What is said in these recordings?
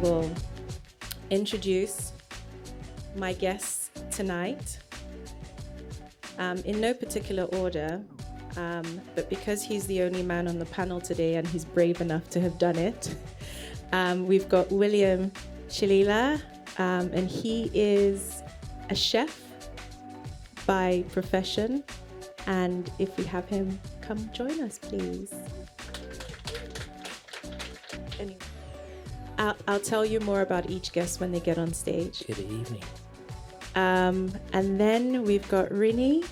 will introduce my guests tonight in no particular order, but because he's the only man on the panel today and he's brave enough to have done it, we've got William Chilila, and he is a chef by profession. And if we have him come join us, please. Anyway, I'll tell you more about each guest when they get on stage. Good evening. And then we've got Rene.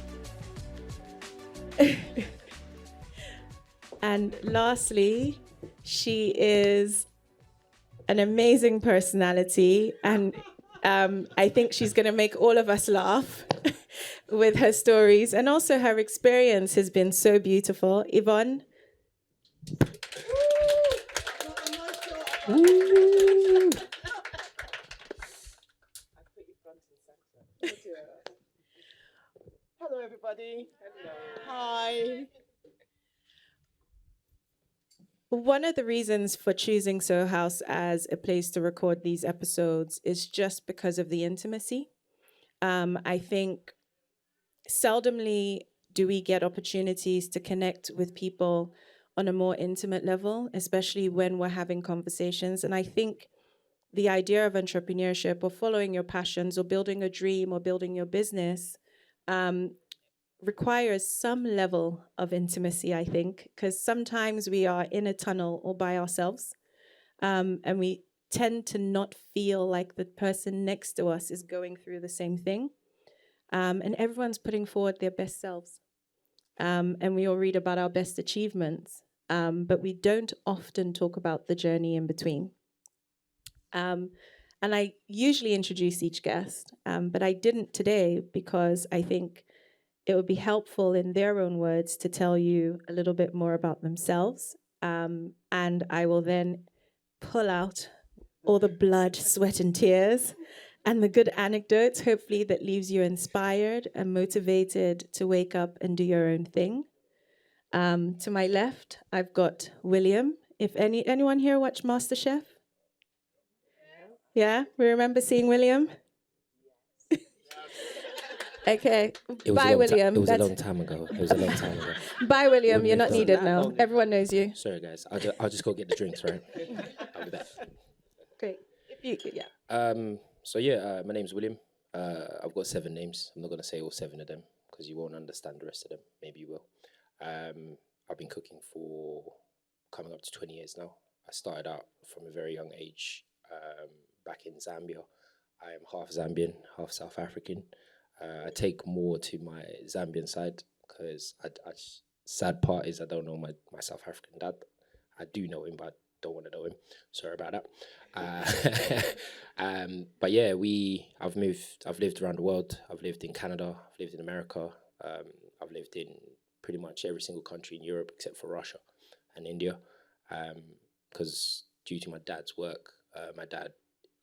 And lastly, she is an amazing personality, and I think she's going to make all of us laugh with her stories, and also her experience has been so beautiful. Yvonne. Hello, everybody. Hello. Hi. One of the reasons for choosing Soho House as a place to record these episodes is just because of the intimacy. I think seldomly do we get opportunities to connect with people on a more intimate level, especially when we're having conversations. And I think the idea of entrepreneurship or following your passions or building a dream or building your business requires some level of intimacy, I think, because sometimes we are in a tunnel all by ourselves, and we tend to not feel like the person next to us is going through the same thing. And everyone's putting forward their best selves. And we all read about our best achievements, but we don't often talk about the journey in between. And I usually introduce each guest, but I didn't today because I think it would be helpful in their own words to tell you a little bit more about themselves. And I will then pull out all the blood, sweat, and tears and the good anecdotes, hopefully that leaves you inspired and motivated to wake up and do your own thing. To my left, I've got William. If anyone here watch MasterChef? Yeah, we remember seeing William? Okay, bye, William. It was a long time ago. Bye, William. You're not needed now. Everyone knows you. Sorry, guys. I'll just go get the drinks, right? I'll be back. Great. Yeah. My name's William. I've got 7 names. I'm not going to say all 7 of them because you won't understand the rest of them. Maybe you will. I've been cooking for coming up to 20 years now. I started out from a very young age back in Zambia. I am half Zambian, half South African. I take more to my Zambian side because sad part is I don't know my South African dad. I do know him, but I don't want to know him. Sorry about that. But yeah, I've lived around the world. I've lived in Canada. I've lived in America. I've lived in pretty much every single country in Europe except for Russia and India. Because due to my dad's work, my dad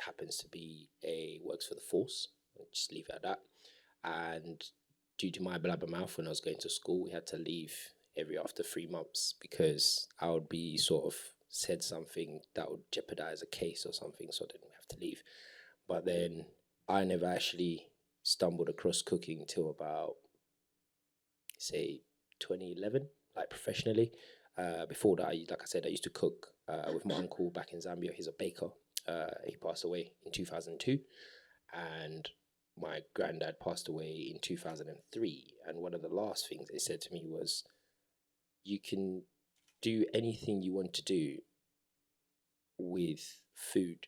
happens to works for the force. I'll just leave it at that. And due to my blabbermouth when I was going to school, we had to leave after 3 months because I would be sort of said something that would jeopardize a case or something, so then we have to leave. But then I never actually stumbled across cooking till about, say, 2011, like professionally. Before that, like I said, I used to cook with my uncle back in Zambia. He's a baker. He passed away in 2002. And my granddad passed away in 2003. And one of the last things they said to me was, you can do anything you want to do with food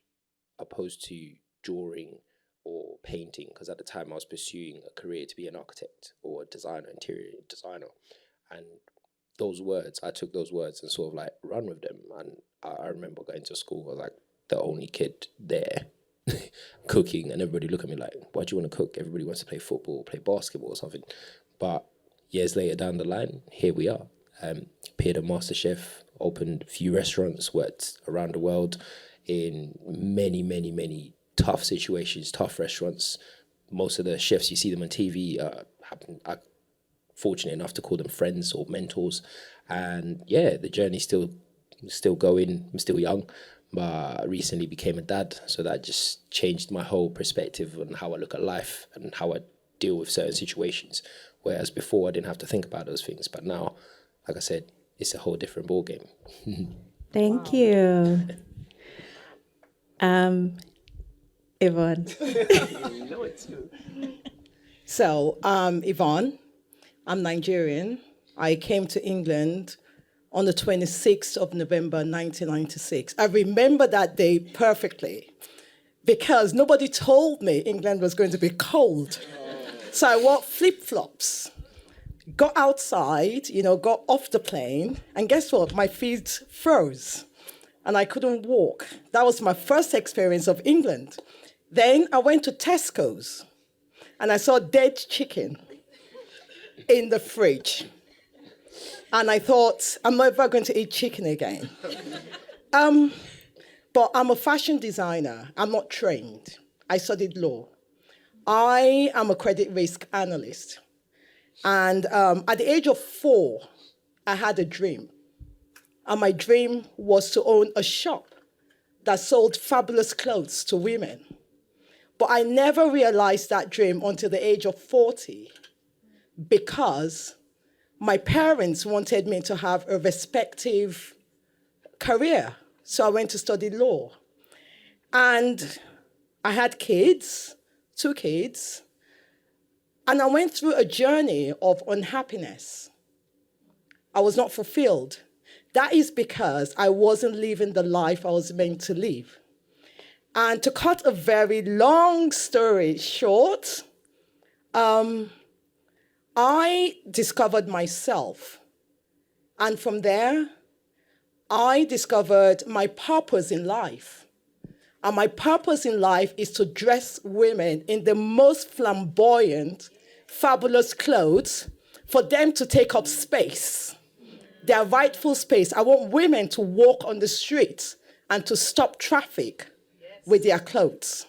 opposed to drawing or painting, because at the time I was pursuing a career to be an architect or a designer, interior designer. And I took those words and sort of like run with them. And I remember going to school, I was like the only kid there cooking, and everybody looked at me like, why do you want to cook? Everybody wants to play football, play basketball or something. But years later down the line, here we are. Appeared on MasterChef, opened a few restaurants, worked around the world in many, many, many tough situations, tough restaurants. Most of the chefs, you see them on TV, are fortunate enough to call them friends or mentors. And yeah, the journey's still going. I'm still young, but I recently became a dad. So that just changed my whole perspective on how I look at life and how I deal with certain situations. Whereas before I didn't have to think about those things. But now, like I said, it's a whole different ballgame. Thank you. Yvonne. So, Yvonne, I'm Nigerian. I came to England on the 26th of November, 1996. I remember that day perfectly because nobody told me England was going to be cold. So I wore flip-flops, got outside, got off the plane, and guess what? My feet froze and I couldn't walk. That was my first experience of England. Then I went to Tesco's and I saw dead chicken in the fridge. And I thought, I'm never going to eat chicken again. But I'm a fashion designer. I'm not trained. I studied law. I am a credit risk analyst. And at the age of 4, I had a dream. And my dream was to own a shop that sold fabulous clothes to women. But I never realized that dream until the age of 40 because my parents wanted me to have a respective career. So I went to study law. And I had kids, 2 kids, and I went through a journey of unhappiness. I was not fulfilled. That is because I wasn't living the life I was meant to live. And to cut a very long story short, I discovered myself. And from there, I discovered my purpose in life. And my purpose in life is to dress women in the most flamboyant, fabulous clothes for them to take up space, their rightful space. I want women to walk on the streets and to stop traffic with their clothes.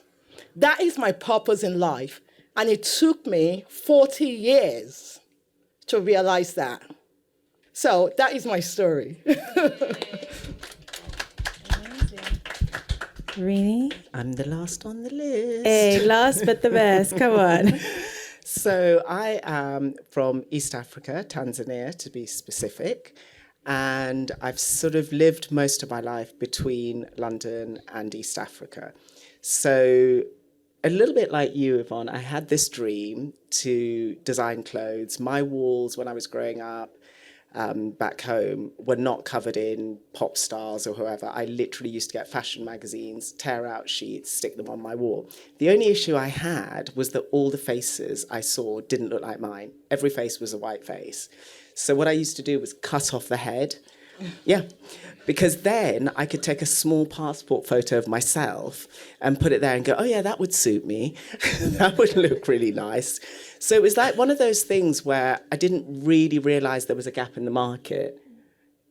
That is my purpose in life. And it took me 40 years to realize that. So that is my story. Rene? I'm the last on the list. Hey, last but the best. Come on. So I am from East Africa, Tanzania to be specific. And I've sort of lived most of my life between London and East Africa. So a little bit like you, Yvonne, I had this dream to design clothes. My walls when I was growing up back home were not covered in pop stars or whoever. I literally used to get fashion magazines, tear out sheets, stick them on my wall. The only issue I had was that all the faces I saw didn't look like mine. Every face was a white face. So what I used to do was cut off the head. Yeah, because then I could take a small passport photo of myself and put it there and go, oh yeah, that would suit me. That would look really nice. So it was like one of those things where I didn't really realize there was a gap in the market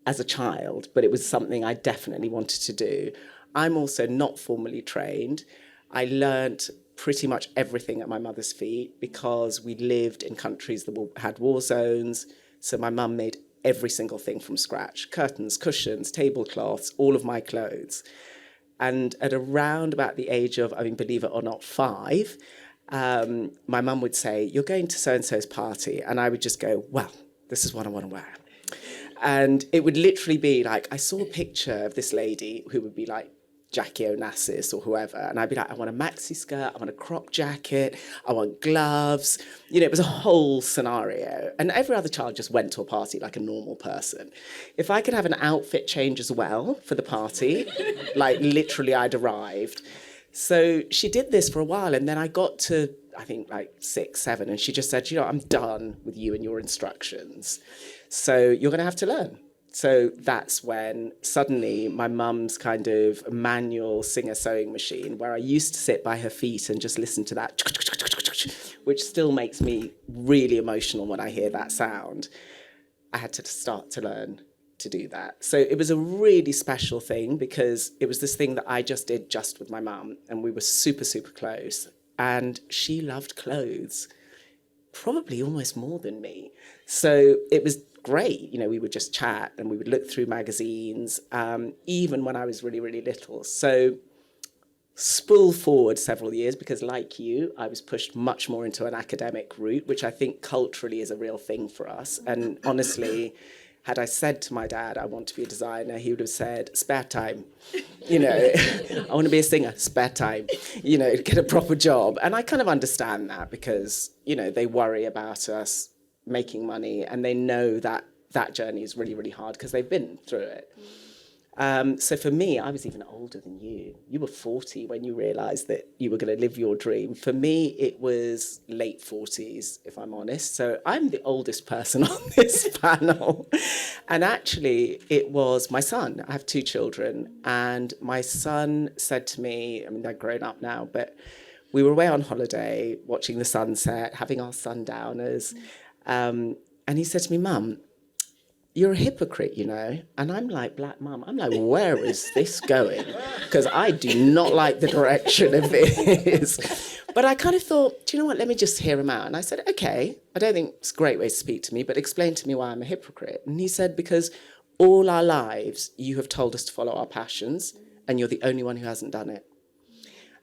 as a child, but it was something I definitely wanted to do. I'm also not formally trained. I learnt pretty much everything at my mother's feet because we lived in countries that had war zones. So my mum made every single thing from scratch: curtains, cushions, tablecloths, all of my clothes. And at around about the age of, believe it or not, 5, my mum would say, you're going to so-and-so's party. And I would just go, well, this is what I want to wear. And it would literally be like, I saw a picture of this lady who would be like Jackie Onassis or whoever. And I'd be like, I want a maxi skirt, I want a crop jacket, I want gloves. It was a whole scenario. And every other child just went to a party like a normal person. If I could have an outfit change as well for the party, like literally I'd arrived. So she did this for a while. And then I got to, I think like 6, 7. And she just said, I'm done with you and your instructions. So you're going to have to learn. So that's when suddenly my mum's kind of manual Singer sewing machine, where I used to sit by her feet and just listen to that, which still makes me really emotional when I hear that sound. I had to start to learn to do that. So it was a really special thing because it was this thing that I just did just with my mum, and we were super, super close. And she loved clothes, probably almost more than me. So it was great. You know, we would just chat and we would look through magazines, even when I was really, really little. So spool forward several years, because like you, I was pushed much more into an academic route, which I think culturally is a real thing for us. And honestly, had I said to my dad, I want to be a designer, he would have said, spare time. You know, I want to be a singer, spare time, you know, get a proper job. And I kind of understand that because, you know, they worry about us making money and they know that that journey is really, really hard because they've been through it. So for me, I was even older than you. You were 40 when you realised that you were going to live your dream. For me, it was late 40s, if I'm honest. So I'm the oldest person on this panel. And actually, it was my son. I have 2 children. And my son said to me, I mean, they're grown up now, but we were away on holiday, watching the sunset, having our sundowners. And he said to me, Mum, you're a hypocrite, you know? And I'm like, black mum, I'm like, where is this going? Because I do not like the direction of this. But I kind of thought, do you know what? Let me just hear him out. And I said, okay, I don't think it's a great way to speak to me, but explain to me why I'm a hypocrite. And he said, because all our lives, you have told us to follow our passions, and you're the only one who hasn't done it.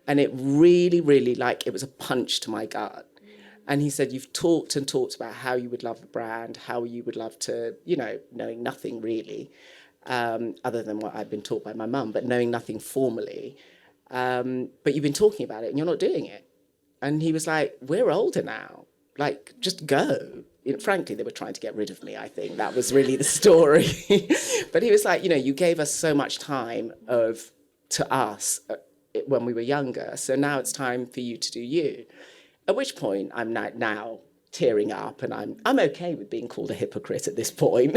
And it really, really, like, it was a punch to my gut. And he said, you've talked and talked about how you would love the brand, how you would love to, you know, knowing nothing really, other than what I've been taught by my mum, but knowing nothing formally. But you've been talking about it and you're not doing it. And he was like, we're older now. Like, just go. You know, frankly, they were trying to get rid of me, I think. That was really the story. But he was like, you know, you gave us so much time to us when we were younger. So now it's time for you to do you. At which point I'm now tearing up and I'm okay with being called a hypocrite at this point.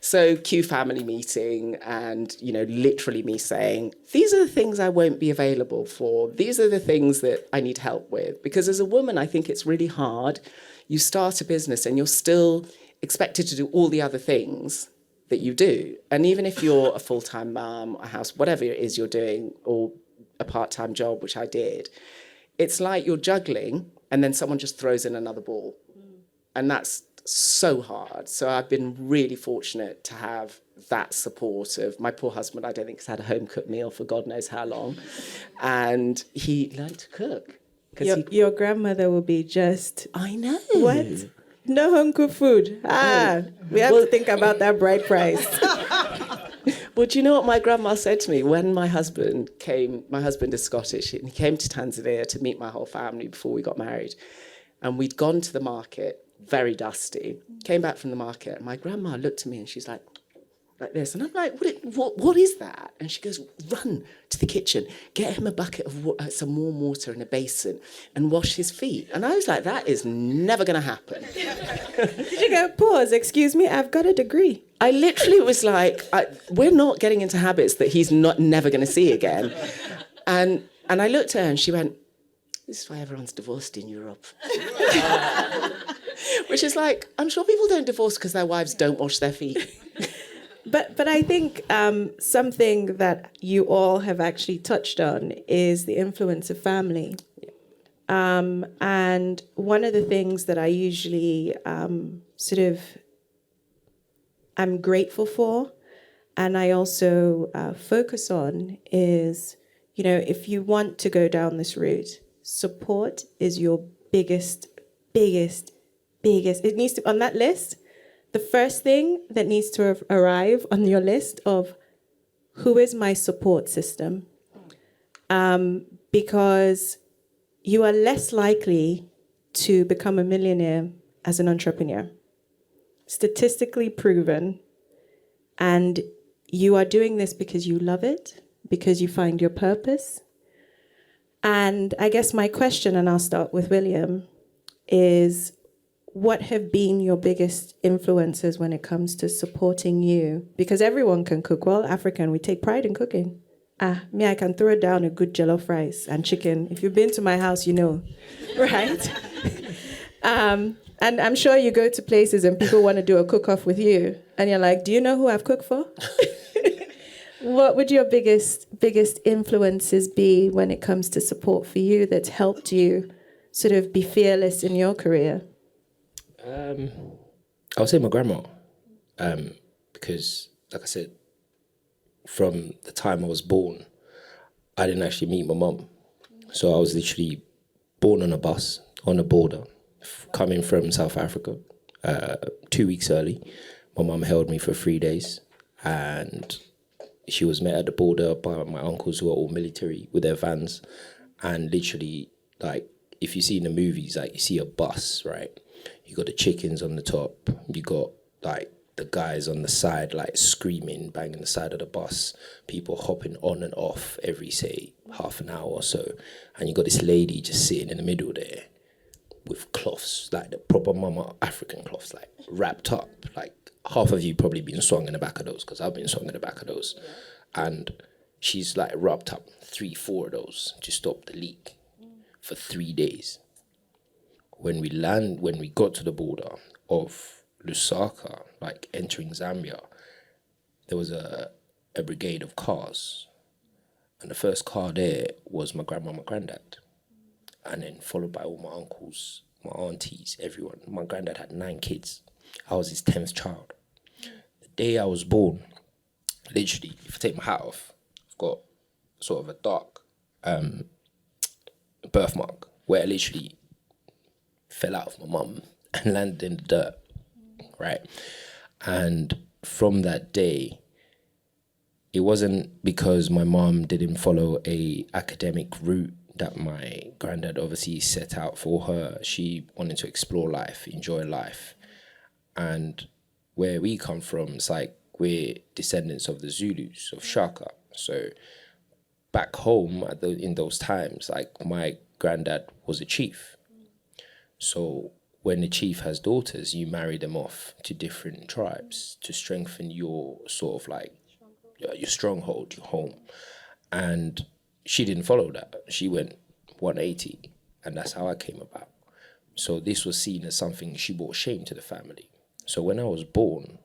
So cue family meeting and, you know, literally me saying, these are the things I won't be available for. These are the things that I need help with. Because as a woman, I think it's really hard. You start a business and you're still expected to do all the other things that you do. And even if you're a full-time mum, a house, whatever it is you're doing, or a part-time job, which I did, it's like you're juggling and then someone just throws in another ball. And that's so hard. So I've been really fortunate to have that support of my poor husband. I don't think he's had a home-cooked meal for God knows how long. And he learned to cook. Your grandmother will be just... I know. What? No home-cooked food. We have to think about that bride price. Well, do you know what my grandma said to me when my husband came? My husband is Scottish, and he came to Tanzania to meet my whole family before we got married. And we'd gone to the market, very dusty, came back from the market, and my grandma looked at me and she's like this. And I'm like, what is that? And she goes, run to the kitchen, get him a bucket of some warm water in a basin and wash his feet. And I was like, that is never going to happen. Did you go, pause, excuse me, I've got a degree. I literally was like, we're not getting into habits that he's never going to see again. And I looked at her and she went, this is why everyone's divorced in Europe. Which is like, I'm sure people don't divorce because their wives don't wash their feet. But I think something that you all have actually touched on is the influence of family. And one of the things that I usually I'm grateful for, and I also focus on is, you know, if you want to go down this route, support is your biggest, it needs to, on that list, the first thing that needs to arrive on your list of who is my support system, because you are less likely to become a millionaire as an entrepreneur. Statistically proven, and you are doing this because you love it, because you find your purpose. And I guess my question, and I'll start with William, is what have been your biggest influences when it comes to supporting you? Because everyone can cook. Well, African, we take pride in cooking. Me, I can throw down a good jollof rice and chicken. If you've been to my house, you know, right? And I'm sure you go to places and people want to do a cook-off with you. And you're like, do you know who I've cooked for? What would your biggest influences be when it comes to support for you that's helped you sort of be fearless in your career? I would say my grandma, because, like I said, from the time I was born, I didn't actually meet my mum. So I was literally born on a bus on the border, coming from South Africa, 2 weeks early. My mum held me for 3 days, and she was met at the border by my uncles who are all military with their vans. And literally, like, if you see in the movies, like, you see a bus, right? You got the chickens on the top, you got, like, the guys on the side, like, screaming, banging the side of the bus, people hopping on and off every, say, half an hour or so. And you got this lady just sitting in the middle there with cloths, like the proper mama African cloths, like, wrapped up. Like, half of you probably been swung in the back of those, because I've been swung in the back of those. And she's, like, wrapped up 3-4 of those to stop the leak for 3 days. When we got to the border of Lusaka, like entering Zambia, there was a brigade of cars. And the first car there was my grandma, my granddad. And then followed by all my uncles, my aunties, everyone. My granddad had 9 kids. I was his 10th child. The day I was born, literally, if I take my hat off, I've got sort of a dark birthmark where I literally fell out of my mum and landed in the dirt, right? And from that day, it wasn't because my mum didn't follow a academic route that my granddad obviously set out for her. She wanted to explore life, enjoy life. And where we come from, it's like we're descendants of the Zulus, of Shaka. So back home in those times, like, my granddad was a chief. So when the chief has daughters, you marry them off to different tribes to strengthen your sort of like your stronghold, your home. And she didn't follow that. She went 180, and that's how I came about. So this was seen as something she brought shame to the family. So when I was born,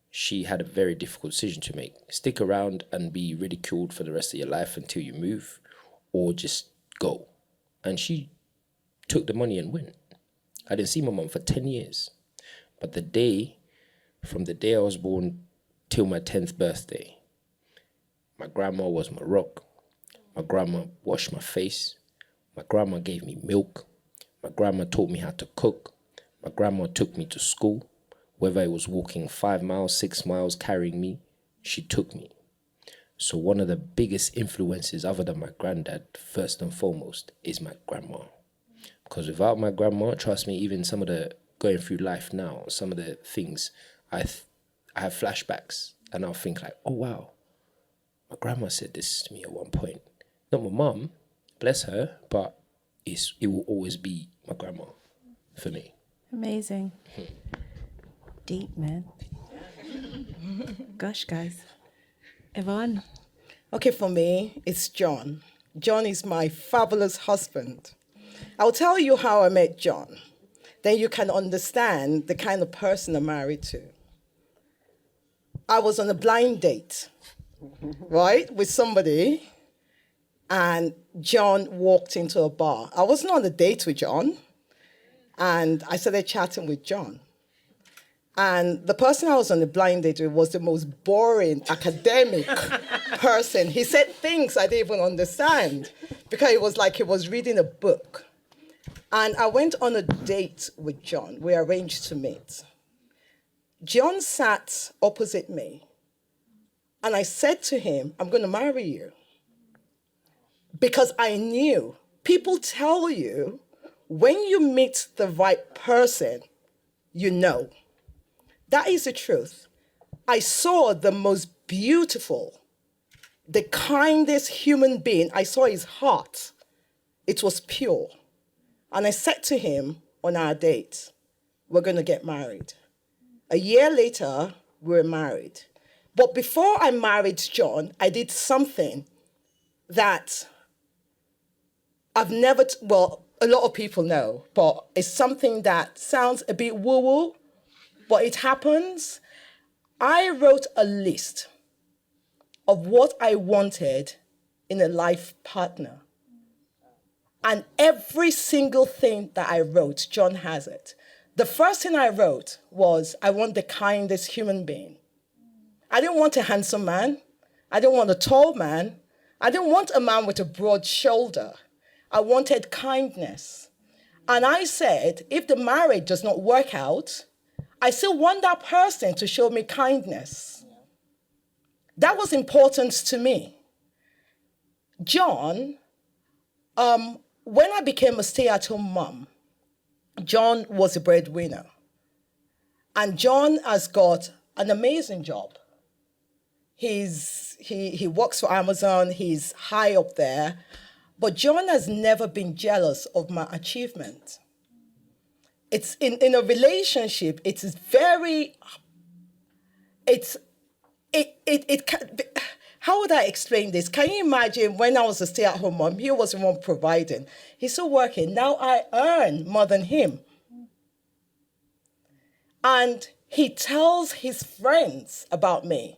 she had a very difficult decision to make. Stick around and be ridiculed for the rest of your life until you move, or just go. And she took the money and went. I didn't see my mum for 10 years. But from the day I was born till my 10th birthday, my grandma was my rock. My grandma washed my face. My grandma gave me milk. My grandma taught me how to cook. My grandma took me to school. Whether it was walking 5 miles, 6 miles, carrying me, she took me. So one of the biggest influences other than my granddad, first and foremost, is my grandma. Because without my grandma, trust me, even some of the going through life now, some of the things, I have flashbacks, and I'll think like, oh wow, my grandma said this to me at one point. Not my mum, bless her, but it will always be my grandma for me. Amazing. Deep, man. Gosh, guys. Yvonne? Okay, for me, it's John. John is my fabulous husband. I'll tell you how I met John. Then you can understand the kind of person I'm married to. I was on a blind date, right, with somebody, and John walked into a bar. I wasn't on a date with John, and I started chatting with John. And the person I was on the blind date with was the most boring academic person. He said things I didn't even understand because it was like he was reading a book. And I went on a date with John. We arranged to meet. John sat opposite me. And I said to him, I'm going to marry you. Because I knew. People tell you, when you meet the right person, you know. That is the truth. I saw the most beautiful, the kindest human being. I saw his heart. It was pure. And I said to him on our date, we're going to get married. A year later, we were married. But before I married John, I did something that I've never, a lot of people know, but it's something that sounds a bit woo-woo, but it happens. I wrote a list of what I wanted in a life partner. And every single thing that I wrote, John has it. the first thing I wrote was, I want the kindest human being. I didn't want a handsome man. I didn't want a tall man. I didn't want a man with a broad shoulder. I wanted kindness. And I said, if the marriage does not work out, I still want that person to show me kindness. That was important to me. John, when I became a stay-at-home mom, John was a breadwinner. And John has got an amazing job. He works for Amazon, he's high up there. But John has never been jealous of my achievement. It's in a relationship, it is very, how would I explain this? Can you imagine when I was a stay-at-home mom, he was the one providing. He's still working. Now I earn more than him. And he tells his friends about me.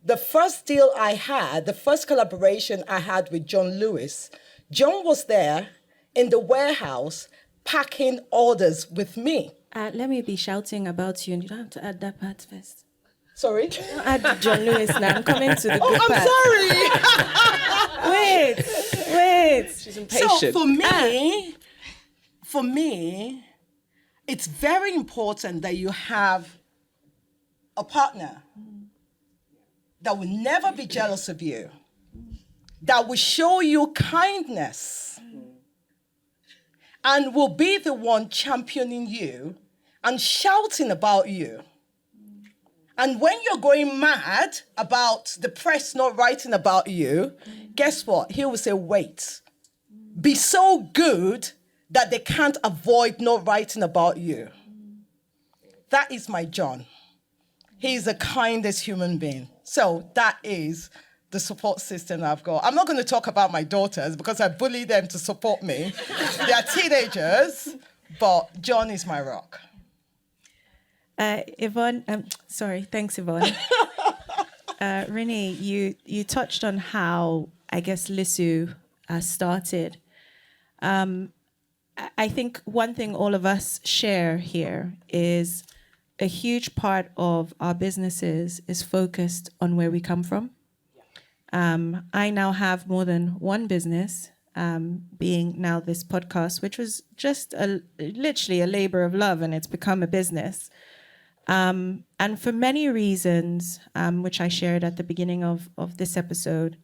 The first deal I had, the first collaboration I had with John Lewis, John was there in the warehouse packing orders with me. Let me be shouting about you, and you don't have to add that part first. Sorry? Don't add John Lewis now. I'm coming to the good I'm part. sorry. Wait. She's impatient. So for me, it's very important that you have a partner that will never be jealous of you, that will show you kindness, and will be the one championing you and shouting about you. And when you're going mad about the press not writing about you, guess what? He will say, wait, be so good that they can't avoid not writing about you. That is my John. He's the kindest human being. So that is the support system I've got. I'm not going to talk about my daughters because I bully them to support me. They are teenagers, but John is my rock. Yvonne, thanks, Yvonne. Rene, you touched on how, I guess, Lisou started. I think one thing all of us share here is a huge part of our businesses is focused on where we come from. I now have more than one business, being now this podcast, which was just literally a labor of love, and it's become a business. And for many reasons, which I shared at the beginning of this episode,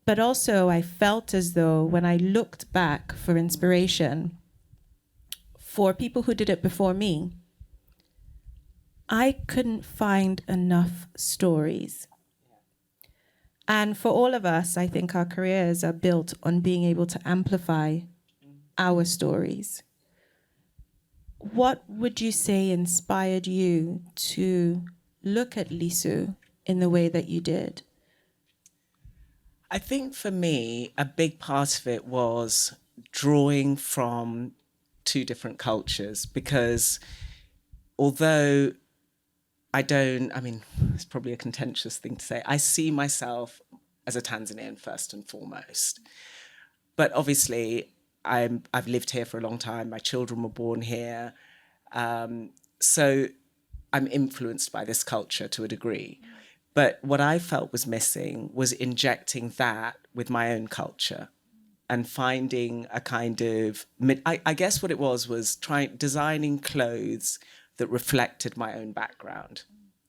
but also I felt as though when I looked back for inspiration for people who did it before me, I couldn't find enough stories. And for all of us, I think our careers are built on being able to amplify our stories. What would you say inspired you to look at Lisou in the way that you did? I think for me, a big part of it was drawing from two different cultures, because although it's probably a contentious thing to say, I see myself as a Tanzanian first and foremost. But obviously, I've lived here for a long time. My children were born here. So I'm influenced by this culture to a degree. But what I felt was missing was injecting that with my own culture and finding a kind of, I guess what it was designing clothes that reflected my own background,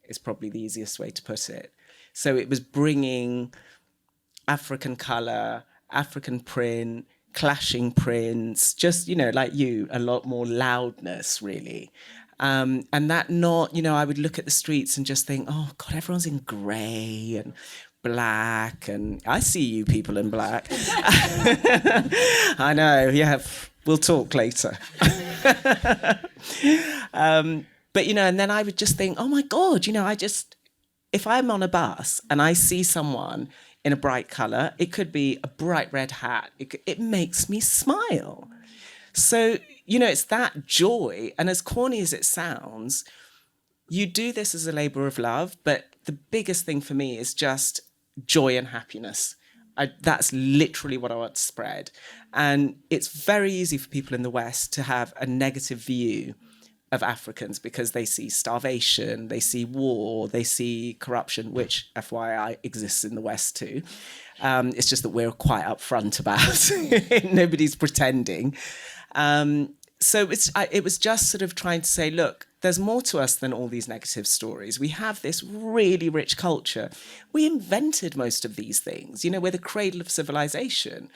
is probably the easiest way to put it. So it was bringing African color, African print, clashing prints, just, like you, a lot more loudness, really. And that I would look at the streets and just think, oh, God, everyone's in grey and black. And I see you people in black. I know, yeah, we'll talk later. But, and then I would just think, oh, my God, if I'm on a bus and I see someone in a bright colour, it could be a bright red hat. It makes me smile. So, it's that joy. And as corny as it sounds, you do this as a labour of love. But the biggest thing for me is just joy and happiness. That's literally what I want to spread. And it's very easy for people in the West to have a negative view of Africans because they see starvation, they see war, they see corruption, which FYI exists in the West too. It's just that we're quite upfront about it. Nobody's pretending. So it was just sort of trying to say, look, there's more to us than all these negative stories. We have this really rich culture. We invented most of these things. You know, we're the cradle of civilization.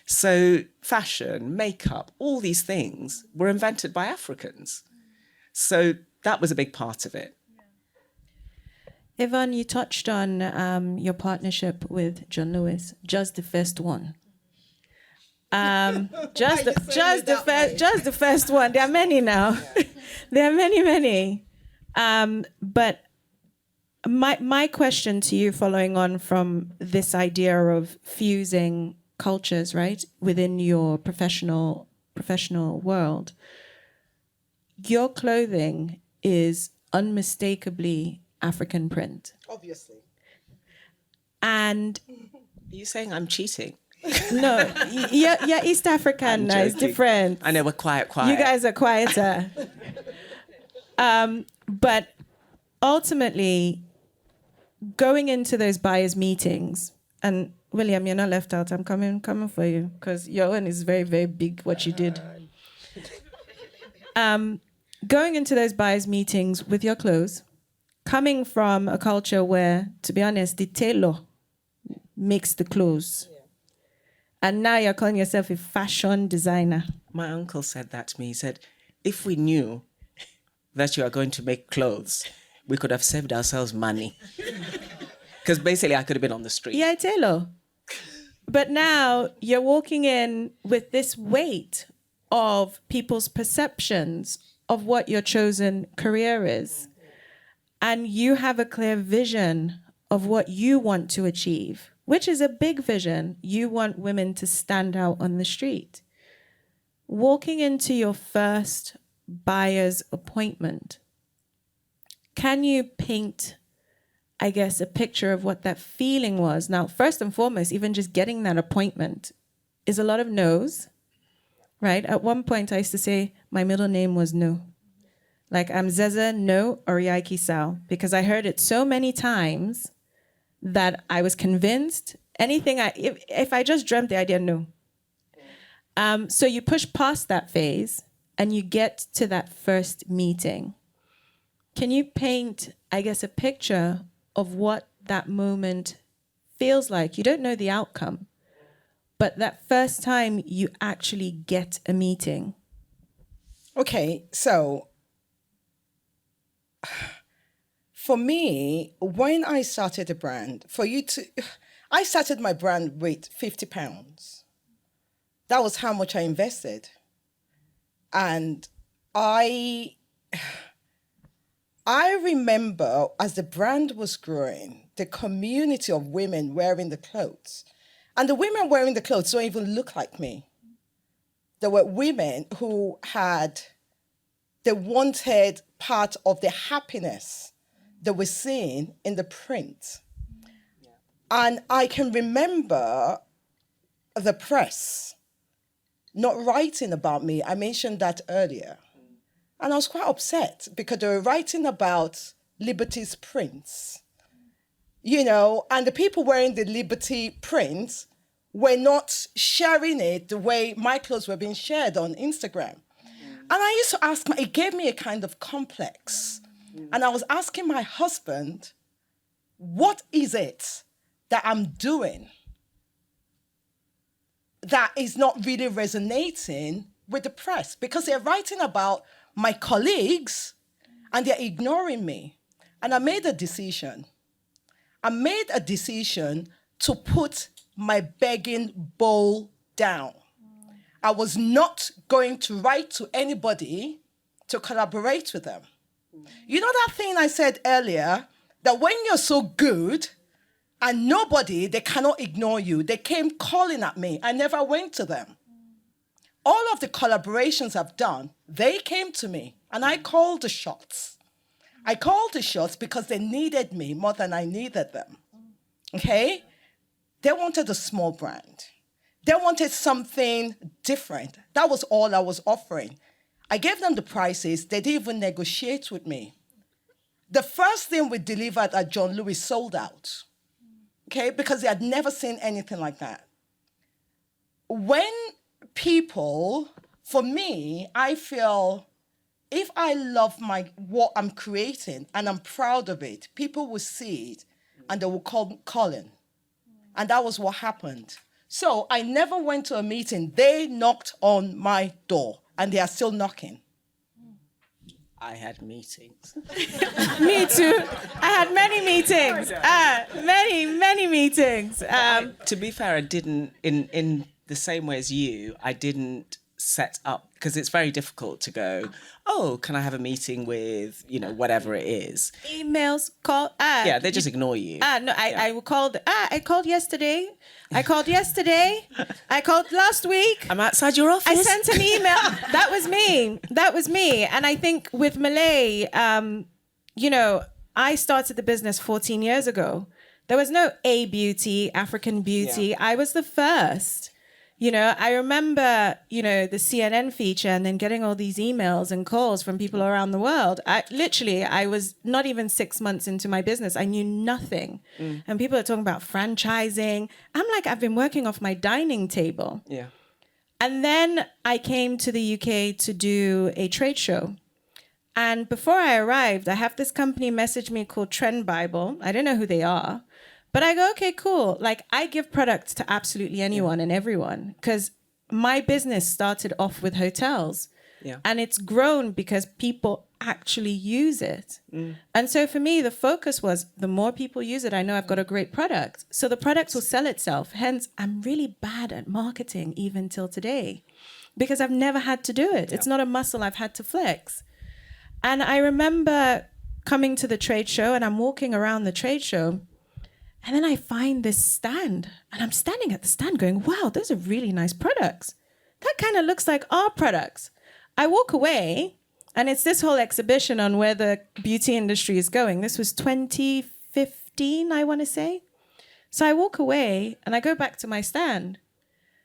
So fashion, makeup, all these things were invented by Africans. So that was a big part of it. Yvonne, you touched on your partnership with John Lewis, just the first one. Just the first one. There are many now. There are many. But my question to you, following on from this idea of fusing cultures, right, within your professional world, your clothing is unmistakably African print. Obviously. And Are you saying I'm cheating? no, you're East African now. It's different. I know, we're quiet. You guys are quieter. But ultimately, going into those buyers' meetings, and William, you're not left out. I'm coming for you because your own is very, very big, what you did. Going into those buyers' meetings with your clothes, coming from a culture where, to be honest, the tailor makes the clothes. Yeah. And now you're calling yourself a fashion designer. My uncle said that to me. He said, if we knew that you are going to make clothes, we could have saved ourselves money. Because basically I could have been on the street. Yeah, tailor. But now you're walking in with this weight of people's perceptions of what your chosen career is. And you have a clear vision of what you want to achieve, which is a big vision. You want women to stand out on the street. Walking into your first buyer's appointment, can you paint, I guess, a picture of what that feeling was? Now, first and foremost, even just getting that appointment is a lot of no's, right? At one point, I used to say my middle name was No. Like, I'm Zeze No Oriaiki Sao, because I heard it so many times that I was convinced if I just dreamt the idea, no. So you push past that phase and you get to that first meeting. Can you paint, I guess, a picture of what that moment feels like? You don't know the outcome, but that first time you actually get a meeting. Okay, so for me, when I started a brand, I started my brand with £50. That was how much I invested. And I remember as the brand was growing, the community of women wearing the clothes. And the women wearing the clothes don't even look like me. There were women who they wanted part of the happiness that we're seeing in the print. Yeah. And I can remember the press not writing about me. I mentioned that earlier. And I was quite upset because they were writing about Liberty's prints, and the people wearing the Liberty prints were not sharing it the way my clothes were being shared on Instagram. And I used to ask, it gave me a kind of complex. And I was asking my husband, what is it that I'm doing that is not really resonating with the press? Because they're writing about my colleagues and they're ignoring me. And I made a decision. To put my begging bowl down. I was not going to write to anybody to collaborate with them. You know that thing I said earlier, that when you're so good and they cannot ignore you. They came calling at me. I never went to them. All of the collaborations I've done, they came to me and I called the shots. I called the shots because they needed me more than I needed them. Okay? They wanted a small brand. They wanted something different. That was all I was offering. I gave them the prices. They didn't even negotiate with me. The first thing we delivered at John Lewis sold out, okay, because they had never seen anything like that. When people, for me, I feel if I love what I'm creating and I'm proud of it, people will see it and they will call Colin. And that was what happened. So I never went to a meeting. They knocked on my door and they are still knocking. I had meetings. Me too. I had many meetings. Many meetings. To be fair, I didn't, in the same way as you, I didn't set up, because it's very difficult to go, oh, can I have a meeting with, whatever it is. Emails, call. Yeah, they just ignore you. No, I called. I called yesterday. I called last week. I'm outside your office. I sent an email. That was me. And I think with Malay, I started the business 14 years ago. There was no A Beauty, African Beauty. Yeah. I was the first. I remember, the CNN feature and then getting all these emails and calls from people around the world. I was not even 6 months into my business. I knew nothing. And people are talking about franchising. I'm like, I've been working off my dining table. Yeah. And then I came to the UK to do a trade show. And before I arrived, I have this company message me called Trend Bible. I don't know who they are. But I go, okay, cool. Like, I give products to absolutely anyone and everyone because my business started off with hotels. Yeah. And it's grown because people actually use it. And so for me, the focus was the more people use it, I know I've got a great product. So the product will sell itself. Hence, I'm really bad at marketing even till today because I've never had to do it. Yeah. It's not a muscle I've had to flex. And I remember coming to the trade show and I'm walking around the trade show. And then I find this stand and I'm standing at the stand going, wow, those are really nice products. That kind of looks like our products. I walk away and it's this whole exhibition on where the beauty industry is going. This was 2015, I want to say. So I walk away and I go back to my stand.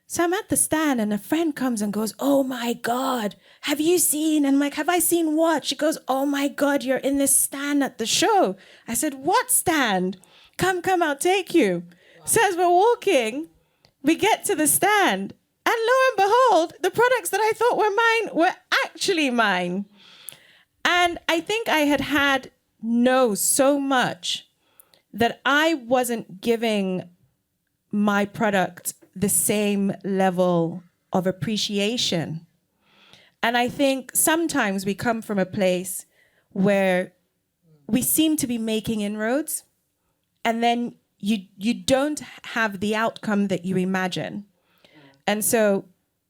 So I'm at the stand and a friend comes and goes, oh my God, have you seen? And I'm like, have I seen what? She goes, oh my God, you're in this stand at the show. I said, what stand? Come, I'll take you. Wow. So as we're walking, we get to the stand. And lo and behold, the products that I thought were mine were actually mine. And I think I had noes so much that I wasn't giving my product the same level of appreciation. And I think sometimes we come from a place where we seem to be making inroads, and then you don't have the outcome that you imagine. And so,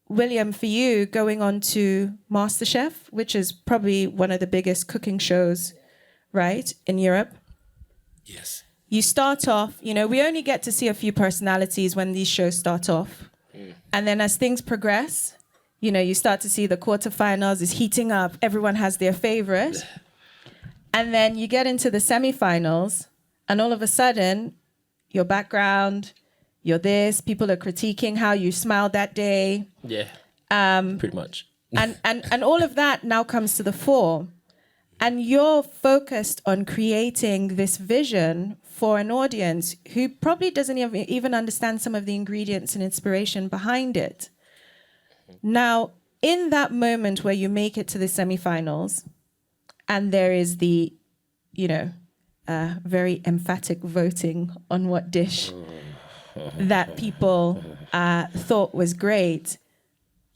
William, for you, going on to MasterChef, which is probably one of the biggest cooking shows, right, in Europe. Yes. You start off, we only get to see a few personalities when these shows start off. And then as things progress, you start to see the quarterfinals is heating up. Everyone has their favorite. And then you get into the semi-finals. And all of a sudden, your background, you're this, people are critiquing how you smiled that day. Yeah, pretty much. and all of that now comes to the fore. And you're focused on creating this vision for an audience who probably doesn't even understand some of the ingredients and inspiration behind it. Now, in that moment where you make it to the semifinals, and there is the, very emphatic voting on what dish that people thought was great.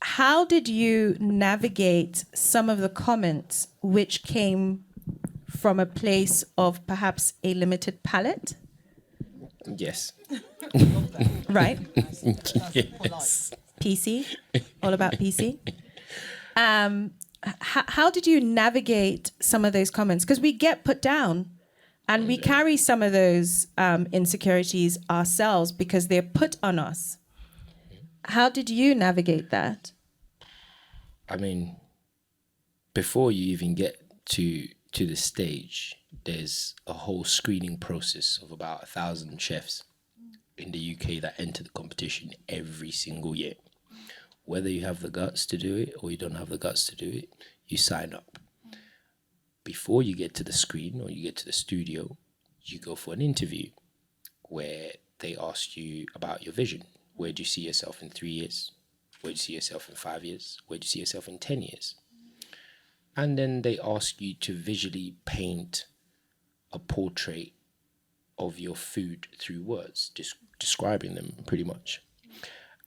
How did you navigate some of the comments which came from a place of perhaps a limited palate? Yes. Right? Yes. PC, all about PC. How did you navigate some of those comments? Because we get put down. And we carry some of those insecurities ourselves because they're put on us. How did you navigate that? I mean, before you even get to the stage, there's a whole screening process of about 1,000 chefs in the UK that enter the competition every single year. Whether you have the guts to do it or you don't have the guts to do it, you sign up. Before you get to the screen or you get to the studio, you go for an interview where they ask you about your vision. Where do you see yourself in 3 years? Where do you see yourself in 5 years? Where do you see yourself in 10 years? And then they ask you to visually paint a portrait of your food through words, just describing them pretty much.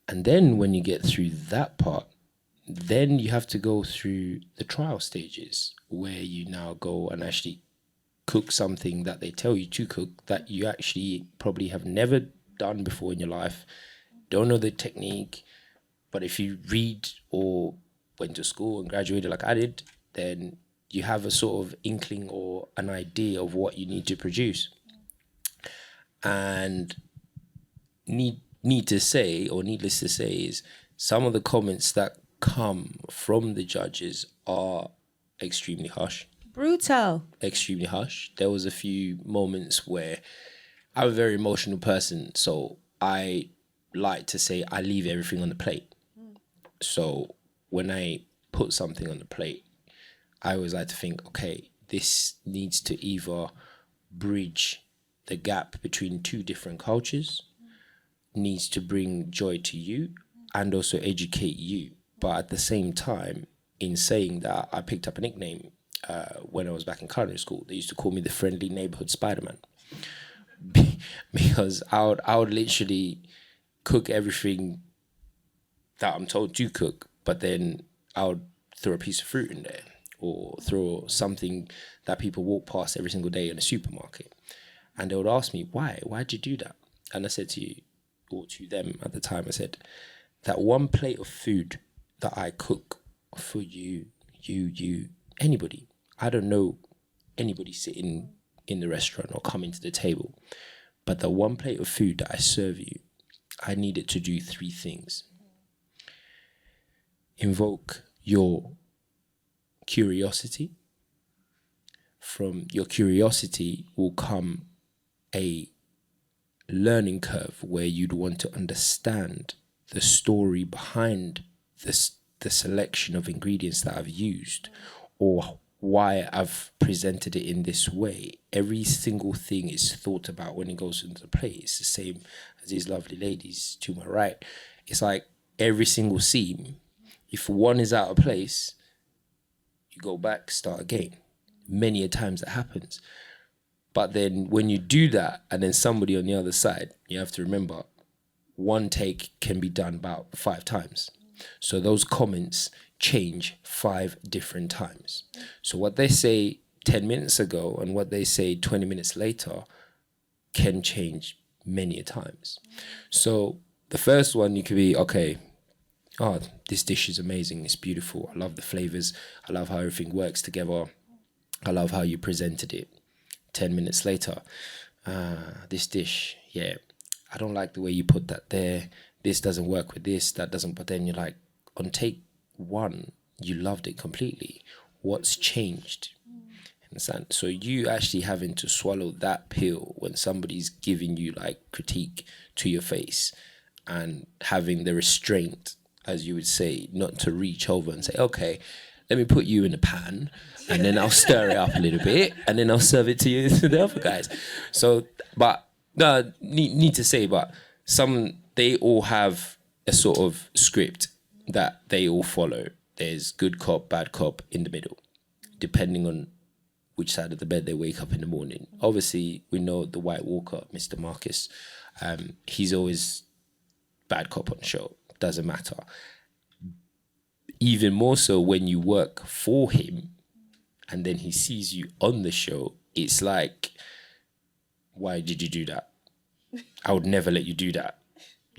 And then when you get through that part, then you have to go through the trial stages where you now go and actually cook something that they tell you to cook that you actually probably have never done before in your life, don't know the technique, but if you read or went to school and graduated like I did, then you have a sort of inkling or an idea of what you need to produce. And needless to say is some of the comments that come from the judges are extremely harsh. Brutal. Extremely harsh. There was a few moments where I'm a very emotional person, so I like to say I leave everything on the plate. So when I put something on the plate, I always like to think, okay, this needs to either bridge the gap between two different cultures, needs to bring joy to you and also educate you. But at the same time, in saying that, I picked up a nickname when I was back in culinary school. They used to call me the friendly neighborhood Spider-Man because I would literally cook everything that I'm told to cook, but then I would throw a piece of fruit in there or throw something that people walk past every single day in a supermarket. And they would ask me, why'd you do that? And I said to you, or to them at the time, I said, that one plate of food that I cook for you, anybody. I don't know anybody sitting in the restaurant or coming to the table, but the one plate of food that I serve you, I need it to do 3 things. Invoke your curiosity. From your curiosity will come a learning curve where you'd want to understand the story behind the selection of ingredients that I've used or why I've presented it in this way. Every single thing is thought about when it goes into the plate. It's the same as these lovely ladies to my right. It's like every single seam, if one is out of place, you go back, start again. Many a times that happens. But then when you do that and then somebody on the other side, you have to remember one take can be done about 5 times. So those comments change 5 different times. So what they say 10 minutes ago and what they say 20 minutes later can change many a times. So the first one, you could be, okay, oh, this dish is amazing. It's beautiful. I love the flavors. I love how everything works together. I love how you presented it. 10 minutes later, this dish, yeah, I don't like the way you put that there. This doesn't work with this, that doesn't. But then you're like, on take 1, you loved it completely. What's changed? Understand? So you actually having to swallow that pill when somebody's giving you like critique to your face and having the restraint, as you would say, not to reach over and say, okay, let me put you in a pan and then I'll stir it up a little bit and then I'll serve it to you to the other guys. So, but no, need to say, but they all have a sort of script that they all follow. There's good cop, bad cop in the middle, depending on which side of the bed they wake up in the morning. Obviously, we know the White Walker, Mr. Marcus. He's always bad cop on the show. Doesn't matter. Even more so when you work for him and then he sees you on the show, it's like, why did you do that? I would never let you do that.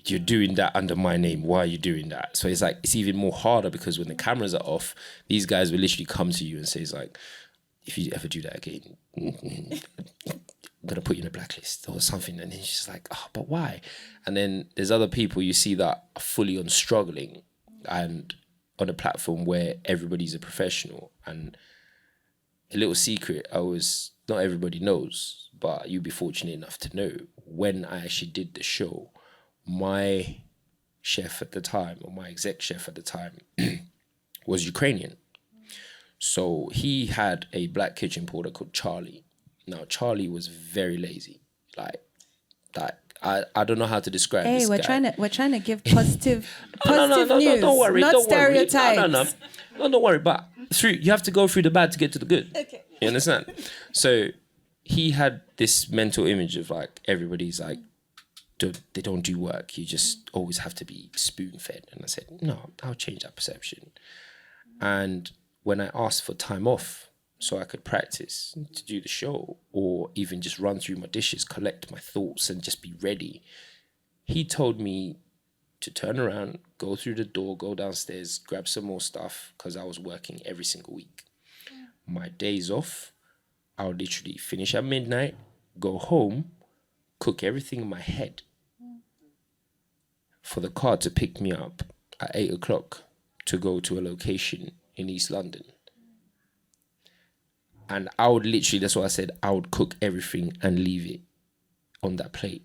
You're doing that under my name. Why are you doing that? So it's like, it's even more harder because when the cameras are off, these guys will literally come to you and say, it's like, if you ever do that again, I'm going to put you in a blacklist or something. And then she's just like, oh, but why? And then there's other people you see that are fully on struggling and on a platform where everybody's a professional. And a little secret, not everybody knows, but you'd be fortunate enough to know, when I actually did the show, my chef at the time, or my exec chef at the time, was Ukrainian. So he had a black kitchen porter called Charlie. Now, Charlie was very lazy. Like I don't know how to describe this guy. We're trying to give positive No, news, don't worry. not Don't stereotypes. Worry. No, don't worry. But you have to go through the bad to get to the good. Okay. You understand? So he had this mental image of like, everybody's like, they don't do work. You just always have to be spoon-fed. And I said, no, I'll change that perception. And when I asked for time off so I could practice to do the show, or even just run through my dishes, collect my thoughts and just be ready, he told me to turn around, go through the door, go downstairs, grab some more stuff, because I was working every single week. My days off, I would literally finish at midnight, go home, cook everything in my head for the car to pick me up at 8 o'clock to go to a location in East London. And I would literally, that's what I said, I would cook everything and leave it on that plate.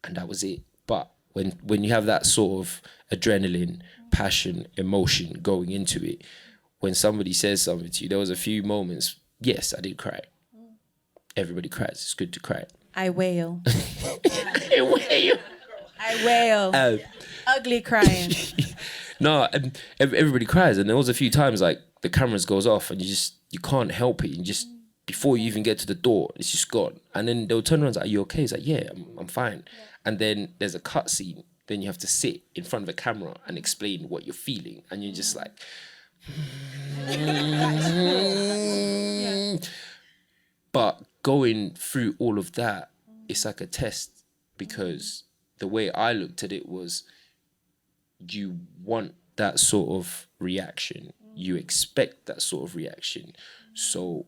And that was it. But when you have that sort of adrenaline, passion, emotion going into it, when somebody says something to you, there was a few moments, yes, I did cry. Everybody cries. It's good to cry. I wail. I wail. I wail. Ugly crying. No, everybody cries. And there was a few times like the cameras goes off and you can't help it. You just, before you even get to the door, it's just gone. And then they'll turn around and say, are you okay? It's like, yeah, I'm fine. Yeah. And then there's a cut scene. Then you have to sit in front of a camera and explain what you're feeling. And you're just like... But going through all of that, it's like a test, because the way I looked at it was, you want that sort of reaction. You expect that sort of reaction. So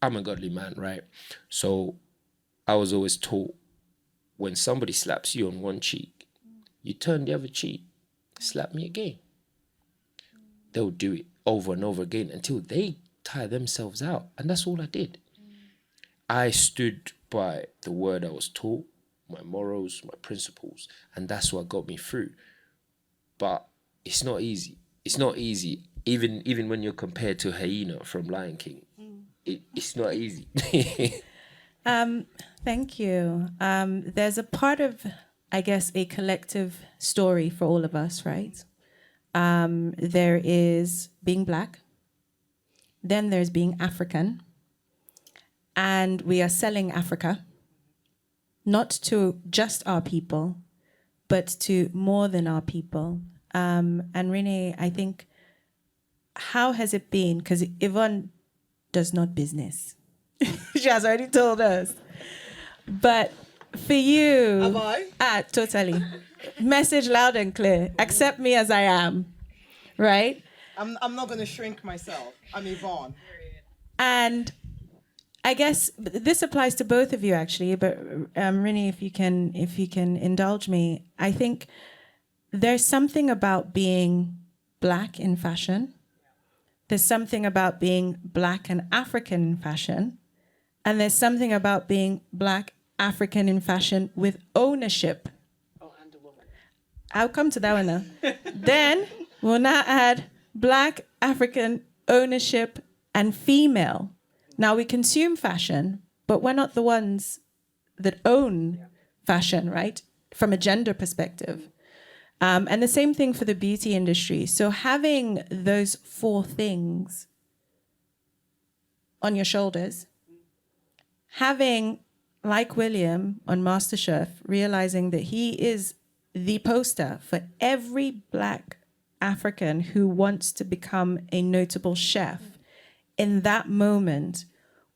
I'm a godly man, right? So I was always taught, when somebody slaps you on one cheek, you turn the other cheek, slap me again. They'll do it over and over again until they tire themselves out. And that's all I did. I stood by the word I was taught, my morals, my principles, and that's what got me through. But it's not easy. It's not easy. Even when you're compared to Hyena from Lion King, it's not easy. Thank you. There's a part of, I guess, a collective story for all of us, right? There is being Black, then there's being African, and we are selling Africa, not to just our people, but to more than our people. And Rene, I think, how has it been? Because Yvonne does not business. She has already told us. But for you... Have I? Totally. Message loud and clear. Accept me as I am. Right? I'm not going to shrink myself. I'm Yvonne. And I guess this applies to both of you, actually. But Rene, if you can indulge me, I think there's something about being Black in fashion. There's something about being Black and African in fashion. And there's something about being Black African in fashion with ownership. Oh, and a woman. I'll come to that one now. Then we'll now add Black African ownership and female. Now we consume fashion, but we're not the ones that own fashion, right? From a gender perspective. And the same thing for the beauty industry. So having those four things on your shoulders, having, like William on MasterChef, realizing that he is the poster for every Black African who wants to become a notable chef, in that moment,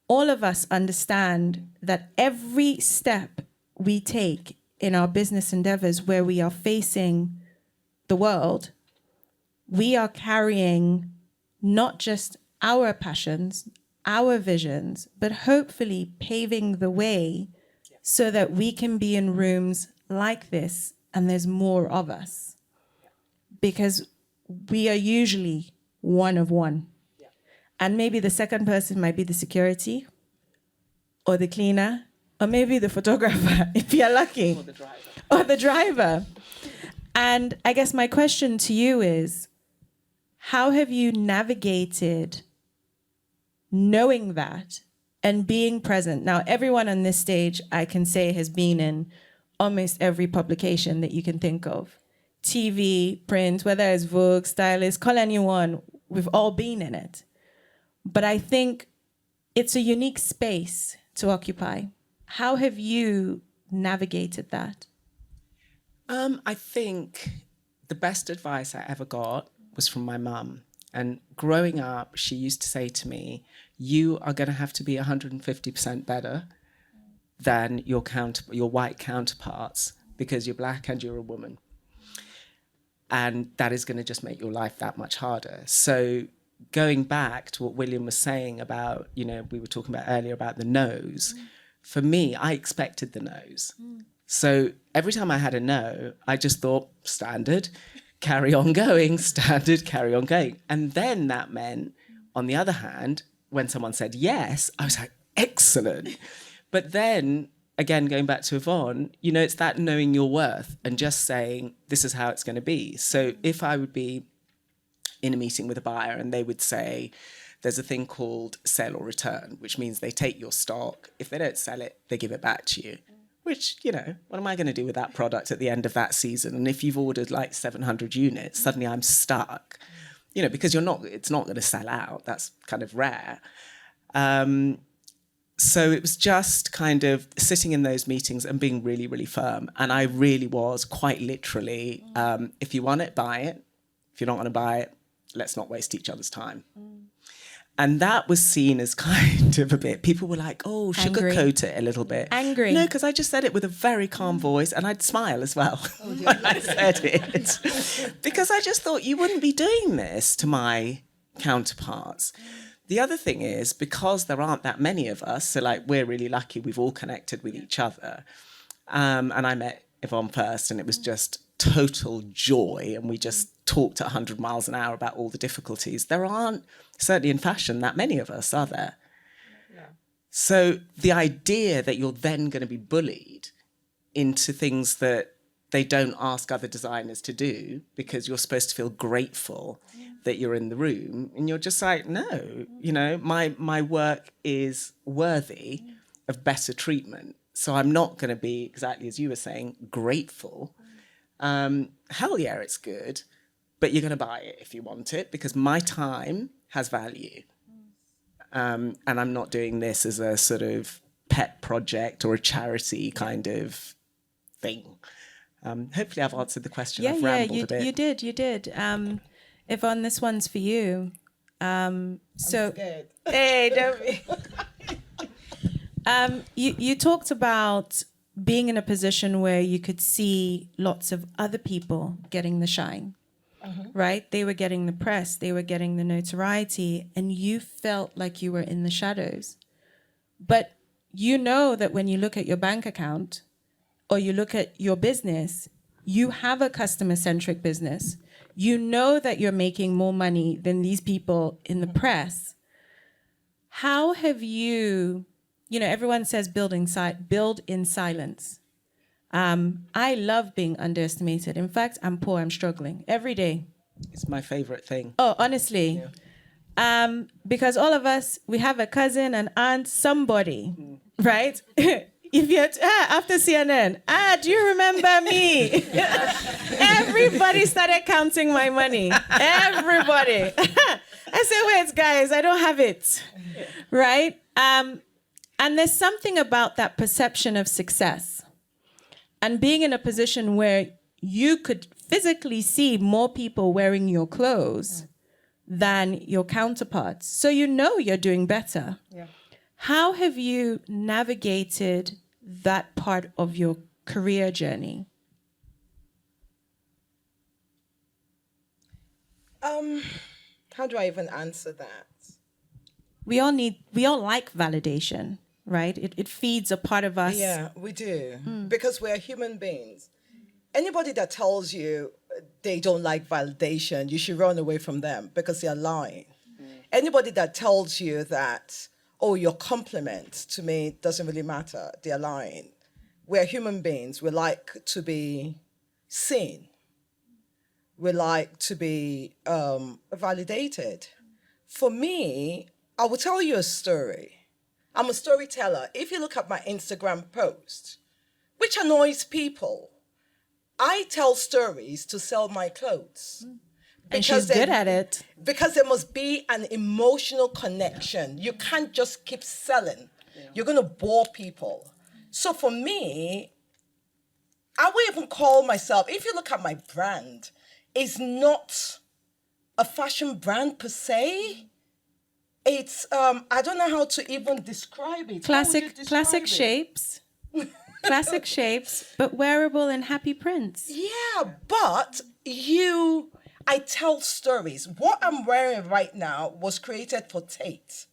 all of us understand that every step we take in our business endeavors where we are facing the world, we are carrying not just our passions, our visions, but hopefully paving the way so that we can be in rooms like this and there's more of us. Because we are usually one of one. And maybe the second person might be the security or the cleaner or maybe the photographer, if you're lucky, or the driver. And I guess my question to you is, how have you navigated knowing that and being present? Now, everyone on this stage, I can say, has been in almost every publication that you can think of. TV, print, whether it's Vogue, Stylist, call anyone, we've all been in it. But I think it's a unique space to occupy. How have you navigated that? I think the best advice I ever got was from my mum. And growing up, she used to say to me, you are going to have to be 150% better than your white counterparts because you're black and you're a woman. And that is going to just make your life that much harder. So going back to what William was saying about, we were talking about earlier about the noes, for me, I expected the noes. So every time I had a no, I just thought, standard, carry on going, standard, carry on going. And then that meant, on the other hand, when someone said yes, I was like, excellent. But then, again, going back to Yvonne, it's that knowing your worth and just saying, this is how it's going to be. So if I would be in a meeting with a buyer and they would say, there's a thing called sell or return, which means they take your stock. If they don't sell it, they give it back to you. Which, what am I going to do with that product at the end of that season? And if you've ordered like 700 units, suddenly I'm stuck, because it's not going to sell out. That's kind of rare. So it was just kind of sitting in those meetings and being really, really firm. And I really was quite literally, if you want it, buy it. If you're not going to buy it, let's not waste each other's time. And that was seen as kind of a bit, people were like, oh, sugarcoat it a little bit. Angry. No, because I just said it with a very calm voice and I'd smile as well when I said it. Because I just thought you wouldn't be doing this to my counterparts. The other thing is, because there aren't that many of us, so like we're really lucky, we've all connected with each other. And I met Yvonne first and it was just total joy. And we just talked at 100 miles an hour about all the difficulties. There aren't, certainly in fashion, that many of us, are there? Yeah. So the idea that you're then going to be bullied into things that they don't ask other designers to do because you're supposed to feel grateful that you're in the room, and you're just like, no, my work is worthy of better treatment. So I'm not going to be, exactly as you were saying, grateful. Hell yeah, it's good, but you're going to buy it if you want it because my time has value. And I'm not doing this as a sort of pet project or a charity kind of thing. Hopefully I've answered the question. I've rambled a bit. You did. Yvonne, this one's for you. I'm scared. Hey, don't be. You talked about being in a position where you could see lots of other people getting the shine, right? They were getting the press, they were getting the notoriety, and you felt like you were in the shadows. But you know that when you look at your bank account or you look at your business, you have a customer-centric business. You know that you're making more money than these people in the press. How have you, everyone says build in silence. I love being underestimated. In fact, I'm poor, I'm struggling every day. It's my favorite thing. Oh, honestly. Yeah. Because all of us, we have a cousin, an aunt, somebody, right? If you're after CNN, do you remember me? Everybody started counting my money. Everybody. I said, wait, guys, I don't have it. Right? And there's something about that perception of success and being in a position where you could physically see more people wearing your clothes than your counterparts. So you're doing better. Yeah. How have you navigated that part of your career journey? How do I even answer that? We all like validation, right? It feeds a part of us. Yeah, we do. Because we're human beings. Anybody that tells you they don't like validation, you should run away from them because they're lying. Anybody that tells you that, or your compliments, to me, doesn't really matter. They're lying. We're human beings. We like to be seen. We like to be validated. For me, I will tell you a story. I'm a storyteller. If you look at my Instagram post, which annoys people, I tell stories to sell my clothes. And she's good at it. Because there must be an emotional connection. You can't just keep selling. You're going to bore people. So for me, I would even call myself, if you look at my brand, it's not a fashion brand per se. It's, I don't know how to even describe it. Classic shapes. Classic shapes, but wearable and happy prints. Yeah, but I tell stories. What I'm wearing right now was created for Tate,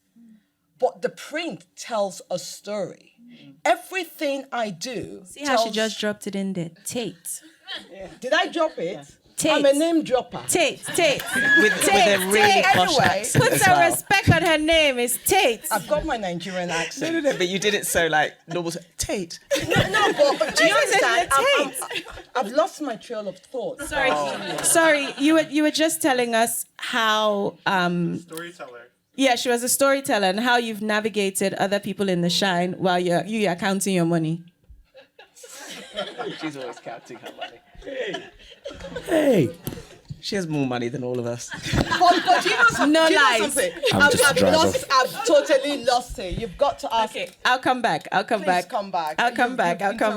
but the print tells a story. Everything I do. See how she just dropped it in there. Tate. Did I drop it? Yeah. Tate. I'm a name dropper. Tate. With a really posh accent. Put some respect on her name. It's Tate. I've got my Nigerian accent. No, but you did it so like normal. Tate. No, but do you understand? I've lost my trail of thought. Sorry. You were just telling us how Storyteller. Yeah, she was a storyteller, and how you've navigated other people in the shine while you're counting your money. She's always counting her money. Hey. She has more money than all of us. But you know, no you lies. Know something? I've totally lost it. You've got to ask. Okay, I'll come back. Please come back. I'll come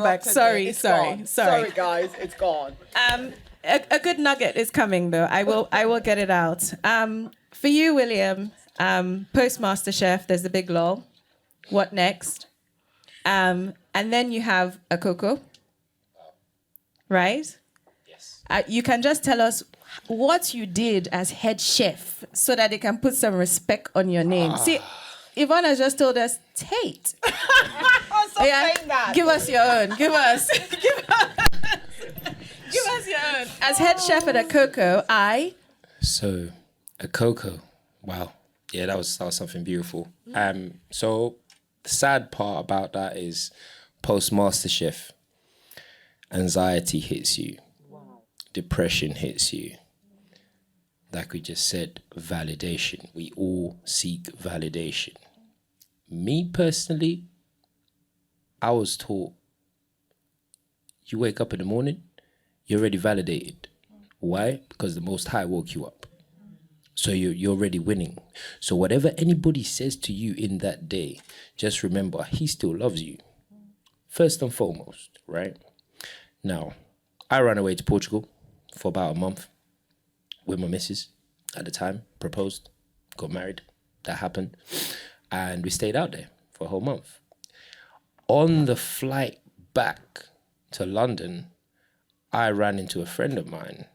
back. Sorry. Sorry, guys, it's gone. A good nugget is coming though. I will get it out. For you, William, post MasterChef, there's the big lull. What next? And then you have Akoko, right? Yes. You can just tell us what you did as head chef so that they can put some respect on your name. See, Yvonne has just told us Tate. Saying that. Give us your own. Give us your own. As head chef at Akoko, So, Akoko, wow. Yeah, that was something beautiful. So the sad part about that is post MasterChef, anxiety hits you. Wow. Depression hits you. Like we just said, validation. We all seek validation. Me personally, I was taught you wake up in the morning, you're already validated. Why? Because the Most High woke you up. So you're already winning. So whatever anybody says to you in that day, just remember, he still loves you. First and foremost, right? Now, I ran away to Portugal for about a month with my missus at the time, proposed, got married. That happened. And we stayed out there for a whole month. On the flight back to London, I ran into a friend of mine.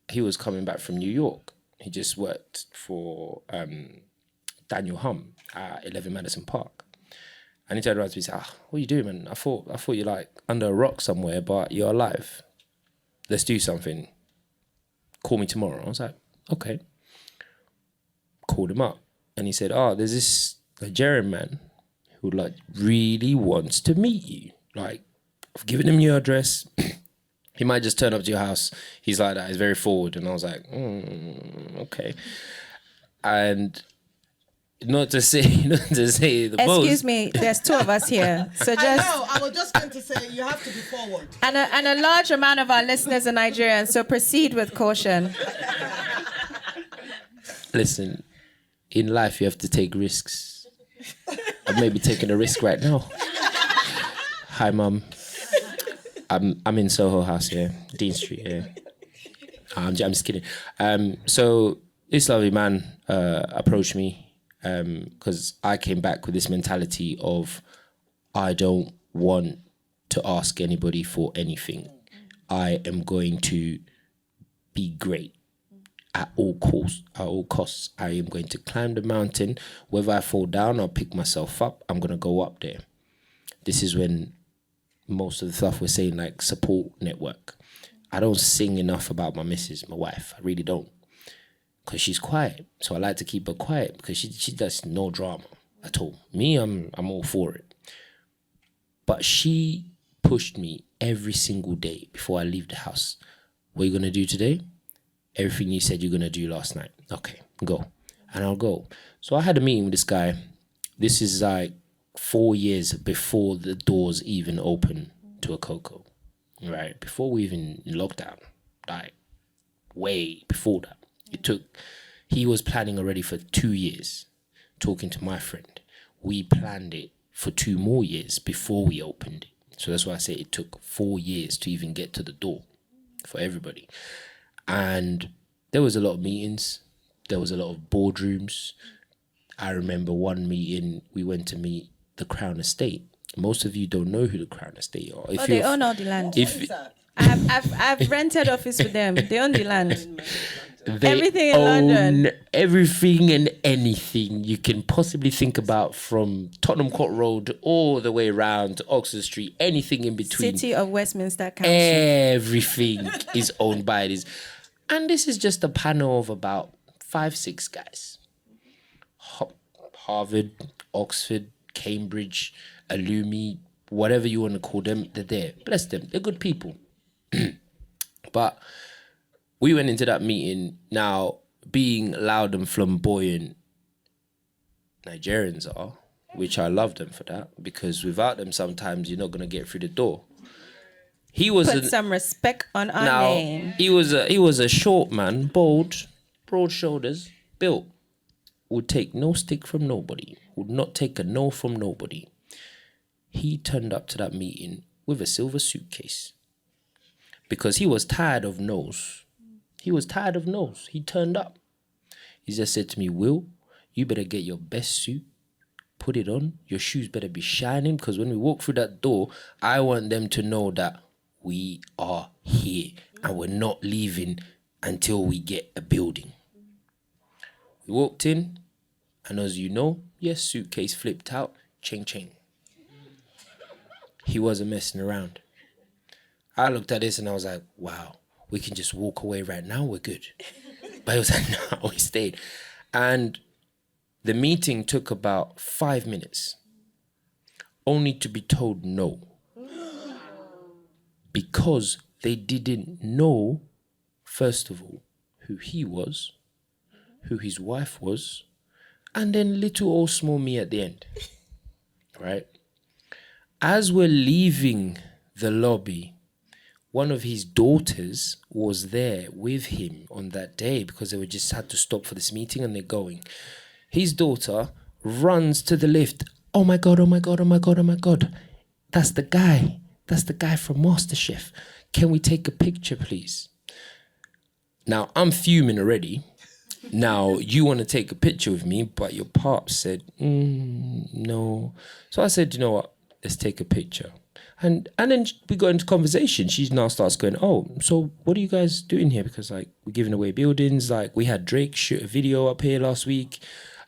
He was coming back from New York. He just worked for Daniel Hum at 11 Madison Park. And he turned around to me and said, what are you doing, man? I thought you're like under a rock somewhere, but you're alive. Let's do something. Call me tomorrow. I was like, okay. Called him up. And he said, there's this Nigerian man who like really wants to meet you. Like, I've given him your address. He might just turn up to your house. He's like that. He's very forward. And I was like, okay. And not to say the most. Excuse me, there's two of us here. So just. I know. I was just going to say you have to be forward. And a large amount of our listeners are Nigerian. So proceed with caution. Listen, in life you have to take risks. I'm maybe taking a risk right now. Hi, Mum. I'm in Soho House here, Dean Street here. I'm just kidding. So this lovely man approached me because I came back with this mentality of I don't want to ask anybody for anything. I am going to be great at all costs. I am going to climb the mountain. Whether I fall down or pick myself up, I'm going to go up there. This is when most of the stuff we're saying, like support network. I don't sing enough about my missus, my wife. I really don't. Because she's quiet. So I like to keep her quiet because she does no drama. at all. Me, I'm all for it. But she pushed me every single day before I leave the house. What are you gonna do today? Everything you said you're gonna do last night. Okay, go. And I'll go. So I had a meeting with this guy. This is like 4 years before the doors even open to Akoko, right? Before we even locked down, like way before that. He was planning already for 2 years, talking to my friend. We planned it for 2 more years before we opened it. So that's why I say it took 4 years to even get to the door for everybody. And there was a lot of meetings. There was a lot of boardrooms. I remember one meeting, we went to meet the Crown Estate. Most of you don't know who the Crown Estate are. They own all the land. If I've rented office with them. They own the land. they Everything in own London. everything and anything you can possibly think about, from Tottenham Court Road all the way around to Oxford Street, anything in between. City of Westminster Council. Everything is owned by this. And this is just a panel of about 5-6 guys. Harvard, Oxford, Cambridge, alumni, whatever you want to call them, they're there. Bless them. They're good people. But we went into that meeting now being loud and flamboyant Nigerians are, which I love them for that, because without them sometimes you're not going to get through the door. He was Put some respect on our now name. he was a short man, bold, broad shoulders, built, would take no stick from nobody, would not take a no from nobody. He turned up to that meeting with a silver suitcase because he was tired of no's. He was tired of no's. He turned up. He just said to me, Will, you better get your best suit, put it on. Your shoes better be shining, because when we walk through that door, I want them to know that we are here and we're not leaving until we get a building. We walked in, and as you know, yes, suitcase flipped out, ching ching. He wasn't messing around. I looked at this and I was like, wow, we can just walk away right now, we're good. But he was like, no, we stayed. And the meeting took about 5 minutes, only to be told no. Because they didn't know, first of all, who he was, who his wife was, and then little old small me at the end, right? As we're leaving the lobby, one of his daughters was there with him on that day because they were just had to stop for this meeting and they're going. His daughter runs to the lift. Oh my God, oh my God, oh my God, oh my God. That's the guy. That's the guy from MasterChef. Can we take a picture, please? Now, I'm fuming already. Now, you want to take a picture with me, but your pop said, no. So I said, you know what? Let's take a picture. And then we got into conversation. She now starts going, oh, so what are you guys doing here? Because, like, we're giving away buildings. Like, we had Drake shoot a video up here last week.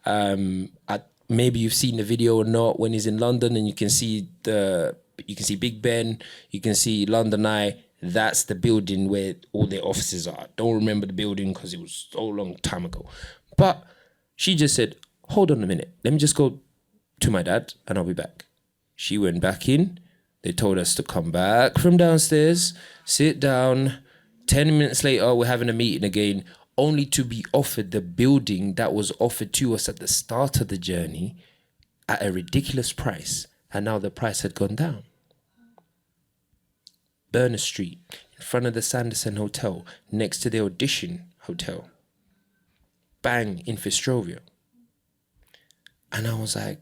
Maybe you've seen the video or not, when he's in London and you can see Big Ben, you can see London Eye. That's the building where all their offices are. Don't remember the building because it was so long time ago. But she just said, hold on a minute. Let me just go to my dad and I'll be back. She went back in. They told us to come back from downstairs, sit down. 10 minutes later, we're having a meeting again, only to be offered the building that was offered to us at the start of the journey at a ridiculous price. And now the price had gone down. Berners Street, in front of the Sanderson Hotel, next to the Audition Hotel. Bang, in Fistrovia. And I was like,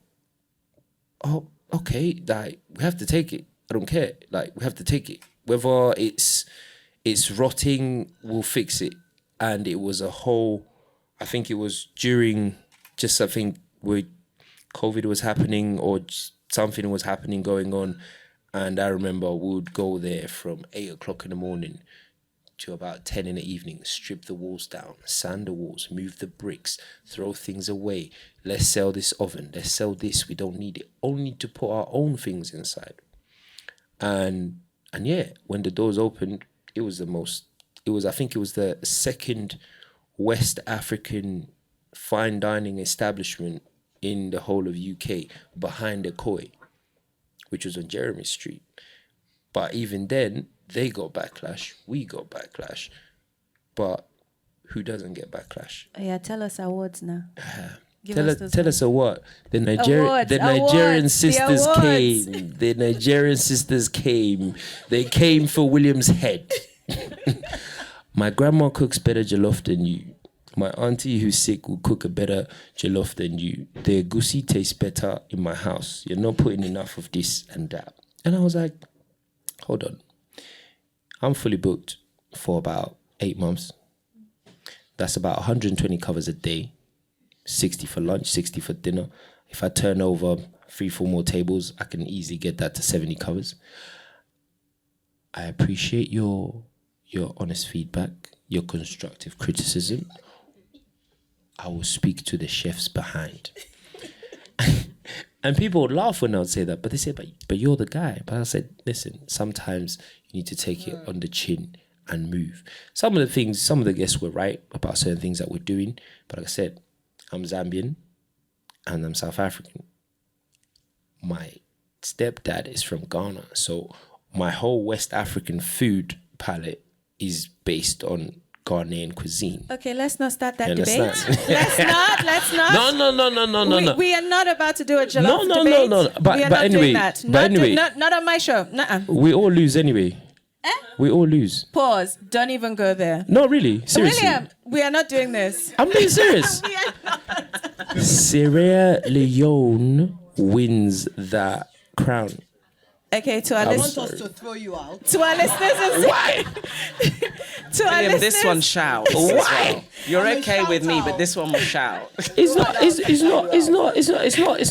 oh, okay, like, we have to take it. I don't care. Like, we have to take it. Whether it's rotting, we'll fix it. And it was a whole, I think it was during just something where COVID was happening or something was happening going on. And I remember we would go there from 8 o'clock in the morning to about 10 in the evening, strip the walls down, sand the walls, move the bricks, throw things away. Let's sell this oven. Let's sell this. We don't need it. Only to put our own things inside. And yeah, when the doors opened, I think it was the second West African fine dining establishment in the whole of UK behind the Koi, which was on Jeremy Street. But even then, they got backlash. We got backlash. But who doesn't get backlash? Oh, yeah, tell us awards now. Tell us a what? The Nigerian sisters came. The Nigerian sisters came. They came for William's head. My grandma cooks better jollof than you. My auntie who's sick will cook a better jollof than you. The egusi tastes better in my house. You're not putting enough of this and that. And I was like, hold on. I'm fully booked for about 8 months. That's about 120 covers a day. 60 for lunch, 60 for dinner. If I turn over 3-4 more tables, I can easily get that to 70 covers. I appreciate your honest feedback, your constructive criticism. I will speak to the chefs behind. And people would laugh when I would say that, but they say, but you're the guy. But I said, listen, sometimes you need to take it on the chin and move. Some of the guests were right about certain things that we're doing, but like I said, I'm Zambian and I'm South African. My stepdad is from Ghana, so my whole West African food palette is based on Ghanaian cuisine. Okay, let's not start that You debate. understand? Let's not. No. We are not about to do a jollof No. debate. But we are but not anyway, doing that. Not on my show. Nuh-uh. We all lose anyway. We all lose. Pause. Don't even go there. No, really. Seriously. William, we are not doing this. I'm being serious. We are not. Sierra Leone wins that crown. Okay, to our I want listeners. us to throw you out. To our listeners. Why? To our William, listeners. this one shouts. as Why? well. You're I'm a okay with me, shout-out. but this one will shout. It's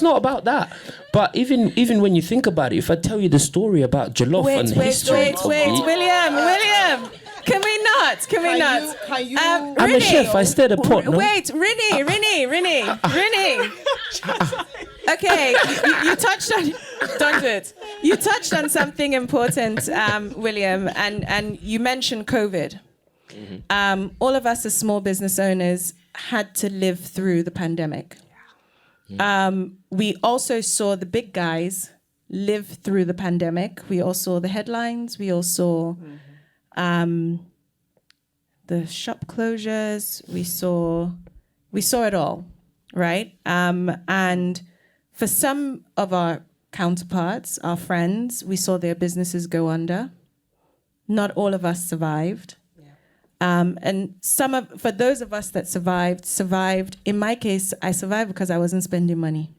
not about that. But even when you think about it, if I tell you the story about jollof and the history of it, William. Can we not? Can you I'm a Rene. chef. I stirred a pot. No? Wait, Rene. Okay, you touched on. Don't do it. You touched on something important, William, and you mentioned COVID. Mm-hmm. All of us as small business owners had to live through the pandemic. We also saw the big guys live through the pandemic. We all saw the headlines. We all saw the shop closures. We saw it all, right? And for some of our counterparts, our friends, we saw their businesses go under. Not all of us survived. And for those of us that survived. In my case, I survived because I wasn't spending money.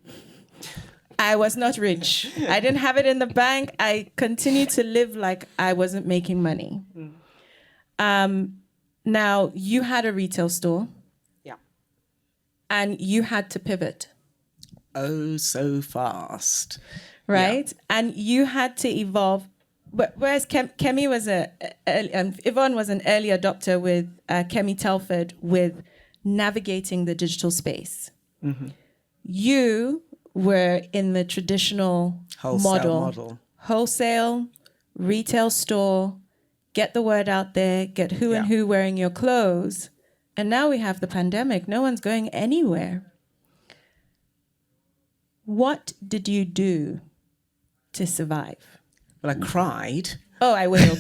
I was not rich. I didn't have it in the bank. I continued to live like I wasn't making money. Now, you had a retail store. Yeah. And you had to pivot. Oh, so fast. Right? Yeah. And you had to evolve. But whereas Kemi was Yvonne was an early adopter with Kemi Telford with navigating the digital space. Mm-hmm. You were in the traditional model. Wholesale, retail store, get the word out there, get who and who wearing your clothes. And now we have the pandemic. No one's going anywhere. What did you do to survive? Well, I cried. Oh, I wailed.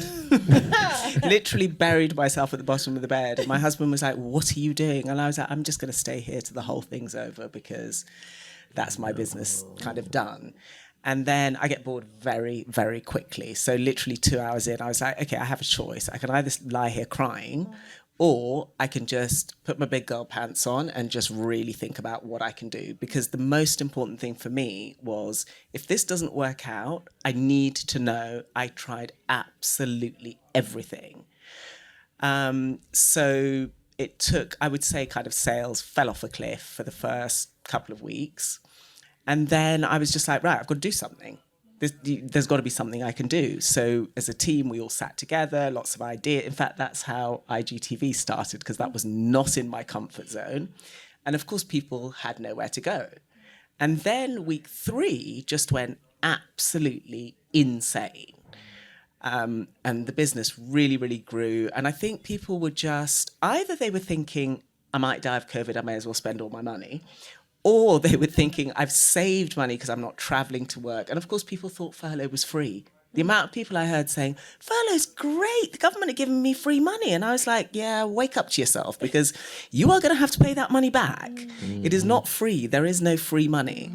Literally buried myself at the bottom of the bed. And my husband was like, what are you doing? And I was like, I'm just going to stay here till the whole thing's over because that's my business kind of done. And then I get bored very, very quickly. So literally 2 hours in, I was like, okay, I have a choice. I can either lie here crying or I can just put my big girl pants on and just really think about what I can do. Because the most important thing for me was, if this doesn't work out, I need to know I tried absolutely everything. So it took, I would say, kind of sales fell off a cliff for the first couple of weeks. And then I was just like, right, I've got to do something. There's got to be something I can do. So as a team, we all sat together, lots of ideas. In fact, that's how IGTV started, because that was not in my comfort zone. And of course, people had nowhere to go. And then week 3 just went absolutely insane. And the business really, really grew. And I think people were just, either they were thinking, I might die of COVID, I may as well spend all my money. Or they were thinking, I've saved money because I'm not traveling to work. And of course, people thought furlough was free. The amount of people I heard saying, furlough's great, the government are giving me free money. And I was like, yeah, wake up to yourself, because you are going to have to pay that money back. It is not free. There is no free money.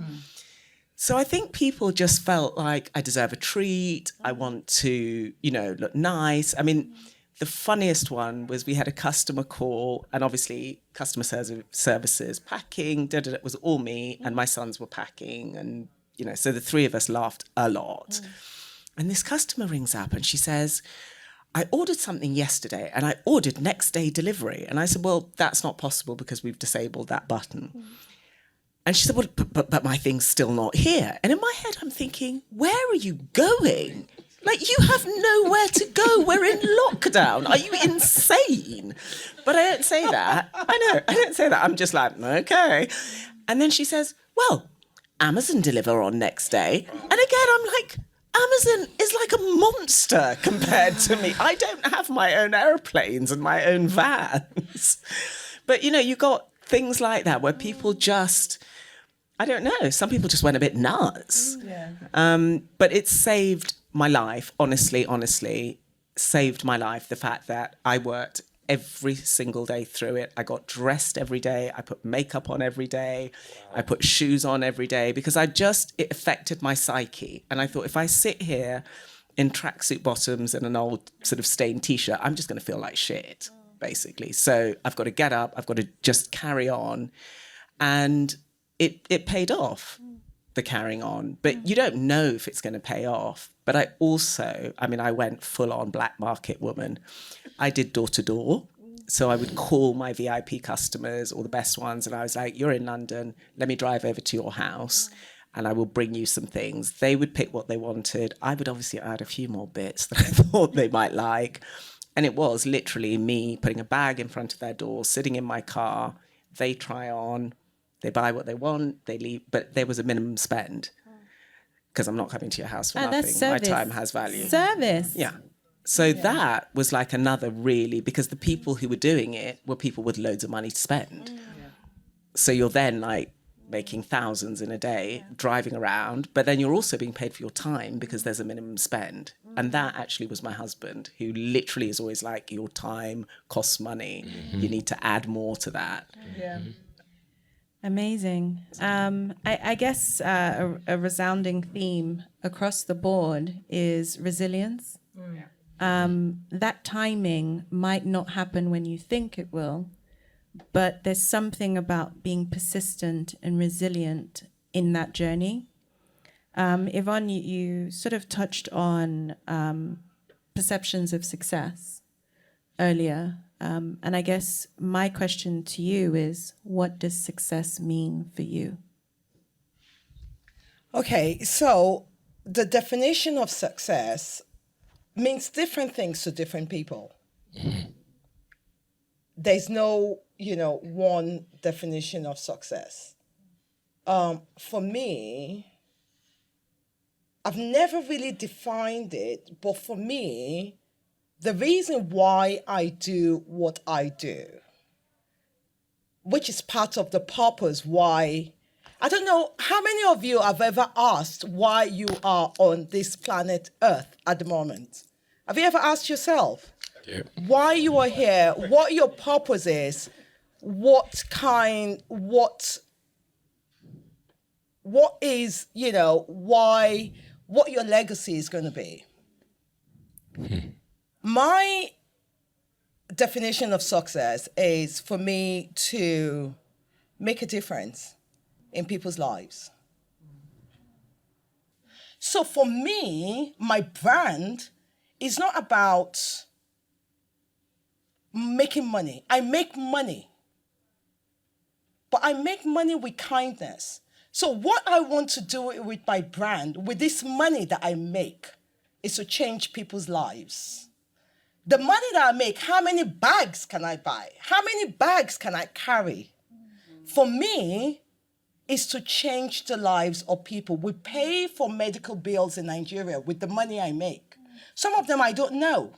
So I think people just felt like, I deserve a treat. I want to, look nice. I mean, the funniest one was we had a customer call, and obviously customer services, packing, it was all me, and my sons were packing. And, so the three of us laughed a lot. And this customer rings up and she says, I ordered something yesterday and I ordered next day delivery. And I said, well, that's not possible because we've disabled that button. And she said, well, but my thing's still not here. And in my head, I'm thinking, where are you going? Like, you have nowhere to go. We're in lockdown. Are you insane? But I don't say that. I know, I don't say that. I'm just like, okay. And then she says, well, Amazon deliver on next day. And again, I'm like, Amazon is like a monster compared to me. I don't have my own airplanes and my own vans. But, you got things like that where people just, I don't know, some people just went a bit nuts. But it saved my life, honestly, saved my life. The fact that I worked every single day through it. I got dressed every day. I put makeup on every day. I put shoes on every day because it affected my psyche. And I thought, if I sit here in tracksuit bottoms and an old sort of stained T-shirt, I'm just going to feel like shit, basically. So I've got to get up. I've got to just carry on. And it paid off, the carrying on. But you don't know if it's going to pay off. But I went full on black market woman. I did door to door. So I would call my VIP customers or the best ones. And I was like, you're in London. Let me drive over to your house and I will bring you some things. They would pick what they wanted. I would obviously add a few more bits that I thought they might like. And it was literally me putting a bag in front of their door, sitting in my car. They try on, they buy what they want, they leave. But there was a minimum spend because I'm not coming to your house for nothing. My time has value. Service. Yeah. So that was like another really, because the people who were doing it were people with loads of money to spend. So you're then like making thousands in a day, driving around, but then you're also being paid for your time because there's a minimum spend. And that actually was my husband, who literally is always like, your time costs money. You need to add more to that. Amazing. I guess a resounding theme across the board is resilience. That timing might not happen when you think it will, but there's something about being persistent and resilient in that journey. Yvonne, you sort of touched on perceptions of success earlier. And I guess my question to you is, what does success mean for you? Okay, so the definition of success means different things to different people. There's no, one definition of success. For me, I've never really defined it, but for me, the reason why I do what I do, which is part of the purpose why, I don't know how many of you have ever asked why you are on this planet Earth at the moment. Have you ever asked yourself why you are here, what your purpose is, what is, why, what your legacy is going to be? My definition of success is for me to make a difference in people's lives. So for me, my brand is not about making money. I make money, but I make money with kindness. So what I want to do with my brand, with this money that I make, is to change people's lives. The money that I make, how many bags can I buy? How many bags can I carry? For me, is to change the lives of people. We pay for medical bills in Nigeria with the money I make. Some of them I don't know.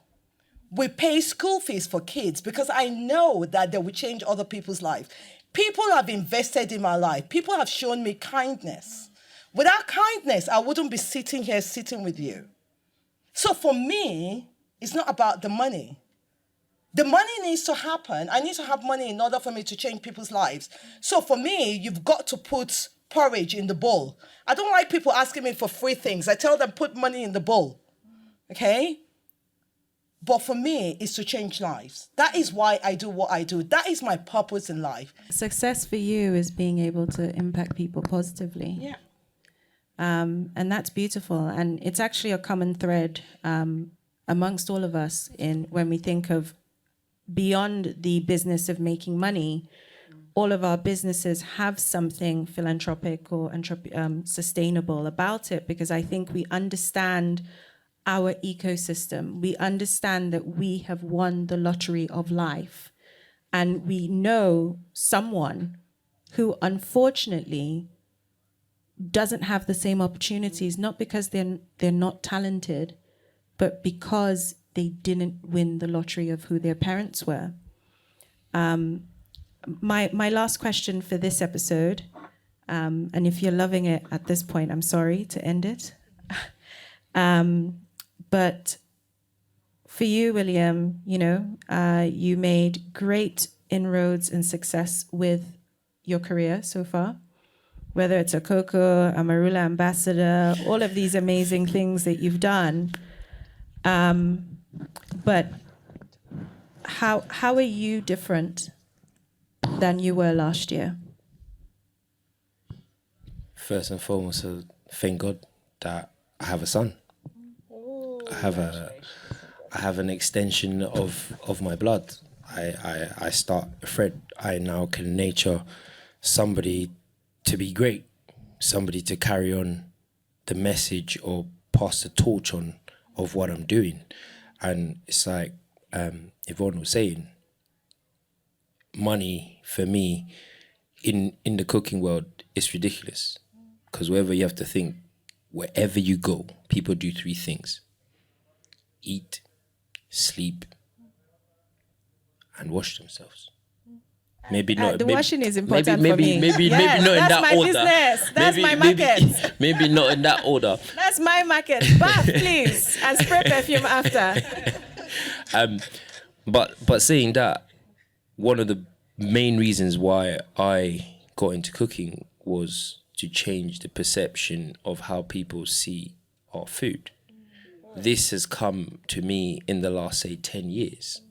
We pay school fees for kids because I know that they will change other people's lives. People have invested in my life. People have shown me kindness. Without kindness, I wouldn't be sitting here sitting with you. So for me, it's not about the money. The money needs to happen. I need to have money in order for me to change people's lives. So for me, you've got to put porridge in the bowl. I don't like people asking me for free things. I tell them, put money in the bowl. Okay? But for me, it's to change lives. That is why I do what I do. That is my purpose in life. Success for you is being able to impact people positively. Yeah. And that's beautiful. And it's actually a common thread amongst all of us when we think of beyond the business of making money. All of our businesses have something philanthropic or sustainable about it, because I think we understand our ecosystem. We understand that we have won the lottery of life, and we know someone who unfortunately doesn't have the same opportunities, not because they're not talented, but because they didn't win the lottery of who their parents were. My last question for this episode, and if you're loving it at this point, I'm sorry to end it. But for you, William, you made great inroads and success with your career so far, whether it's Akoko, Amarula Ambassador, all of these amazing things that you've done. But how are you different than you were last year? First and foremost, thank God that I have a son. I have an extension of my blood. I start a thread. I now can nurture somebody to be great, somebody to carry on the message or pass the torch on of what I'm doing. And it's like Yvonne was saying, money for me in the cooking world is ridiculous, because wherever you have to think, wherever you go, people do three things: eat, sleep, and wash themselves. Maybe not. The maybe, washing is important for me. Maybe not in that my order. Business. That's my market. Maybe not in that order. That's my market. Bath, please, and spray perfume after. But saying that, one of the main reasons why I got into cooking was to change the perception of how people see our food. This has come to me in the last, say, 10 years,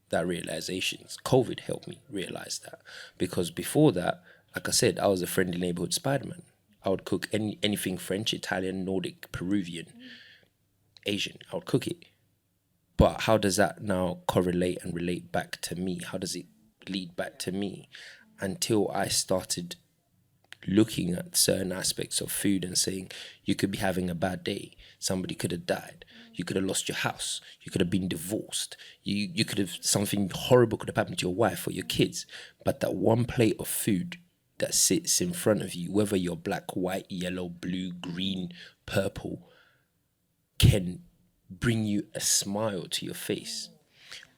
that realizations. COVID helped me realize that. Because before that, like I said, I was a friendly neighborhood Spider-Man. I would cook anything French, Italian, Nordic, Peruvian, Asian. I would cook it. But how does that now correlate and relate back to me? How does it lead back to me? Until I started looking at certain aspects of food and saying, you could be having a bad day. Somebody could have died. You could have lost your house. You could have been divorced. You could have, something horrible could have happened to your wife or your kids. But that one plate of food that sits in front of you, whether you're black, white, yellow, blue, green, purple, can bring you a smile to your face.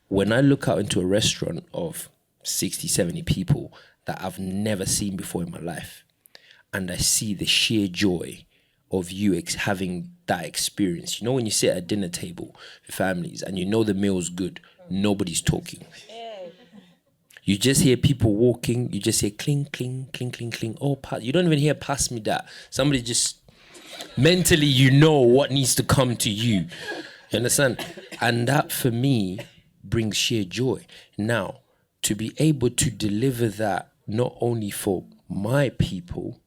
When I look out into a restaurant of 60, 70 people that I've never seen before in my life, and I see the sheer joy of you having that experience. You know, when you sit at a dinner table with families and you know the meal's good, nobody's talking. You just hear people walking, you just hear cling, cling, cling, cling, cling. Oh, you don't even hear pass me that. Somebody just, mentally you know what needs to come to you. You understand? And that for me brings sheer joy. Now, to be able to deliver that not only for my people,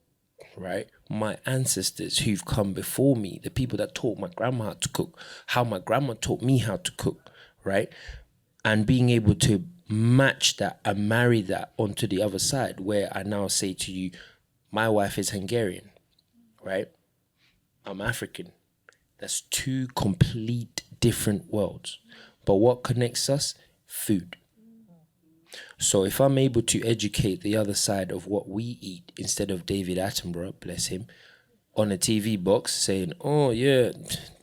right, my ancestors who've come before me, the people that taught my grandma how to cook, how my grandma taught me how to cook, right, and being able to match that and marry that onto the other side, where I now say to you, my wife is Hungarian, right, I'm African. That's two complete different worlds. But what connects us? Food. So if I'm able to educate the other side of what we eat, instead of David Attenborough, bless him, on a TV box saying, "Oh yeah,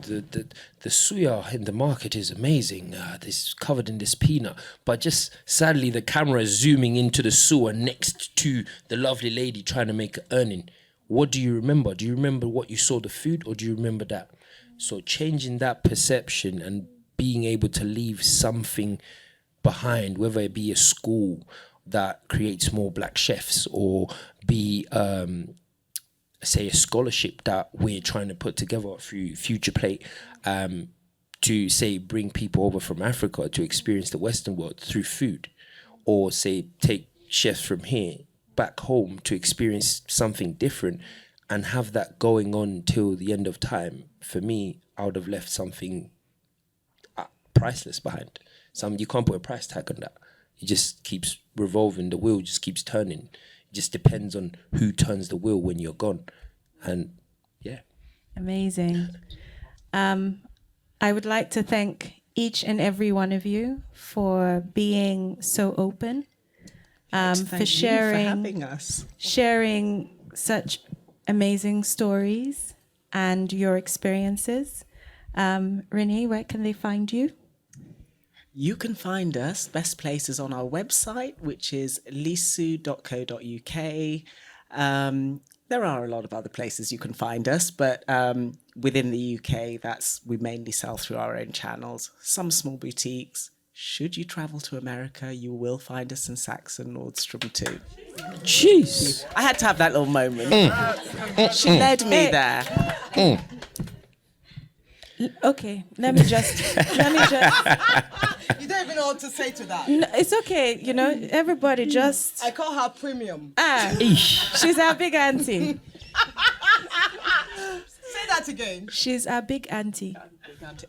the suya in the market is amazing. This is covered in this peanut." But just sadly, the camera is zooming into the suya next to the lovely lady trying to make an earning. What do you remember? Do you remember what you saw the food, or do you remember that? So changing that perception and being able to leave something behind, whether it be a school that creates more black chefs, or be say a scholarship that we're trying to put together through Future Plate, to say bring people over from Africa to experience the Western world through food, or say take chefs from here back home to experience something different and have that going on till the end of time. For me, I would have left something priceless behind. You can't put a price tag on that. It just keeps revolving. The wheel just keeps turning. It just depends on who turns the wheel when you're gone. And yeah. Amazing. I would like to thank each and every one of you for being so open, for having us. sharing such amazing stories and your experiences. Rene, where can they find you? You can find us, best places, on our website, which is lisou.co.uk. There are a lot of other places you can find us, but within the UK, we mainly sell through our own channels. Some small boutiques. Should you travel to America, you will find us in Saks and Nordstrom too. Jeez. I had to have that little moment. She led me there. Okay, let me just. You don't even know what to say to that. No, it's okay, everybody just. I call her premium. She's our big auntie. Say that again. She's our big auntie.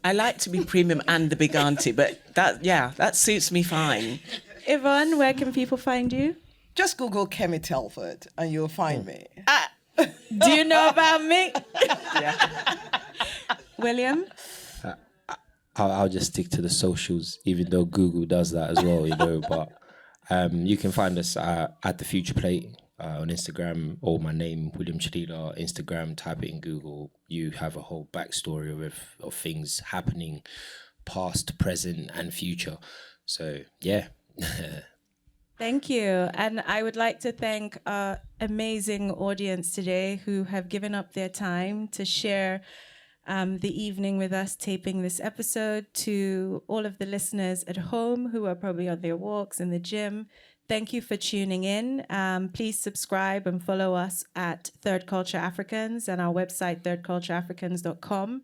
I like to be premium and the big auntie, but that suits me fine. Yvonne, where can people find you? Just Google Kemi Telford and you'll find me. Do you know about me? Yeah. William? I'll just stick to the socials, even though Google does that as well, But you can find us at The Future Plate on Instagram, or my name, William Chilila, Instagram. Type it in Google. You have a whole backstory of things happening, past, present, and future. So, yeah. Thank you. And I would like to thank our amazing audience today who have given up their time to share the evening with us taping this episode. To all of the listeners at home who are probably on their walks in the gym, thank you for tuning in. Please subscribe and follow us at Third Culture Africans and our website, thirdcultureafricans.com.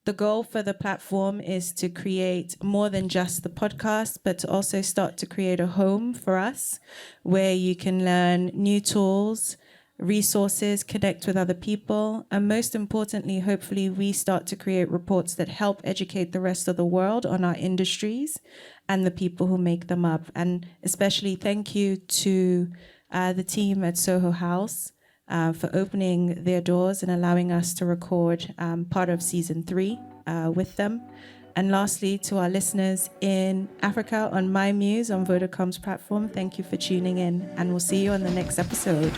The goal for the platform is to create more than just the podcast, but to also start to create a home for us where you can learn new tools, resources, connect with other people, and most importantly, hopefully we start to create reports that help educate the rest of the world on our industries and the people who make them up. And especially thank you to the team at Soho House for opening their doors and allowing us to record part of season 3 with them. And lastly, to our listeners in Africa on My Muse on Vodacom's platform, thank you for tuning in, and we'll see you on the next episode.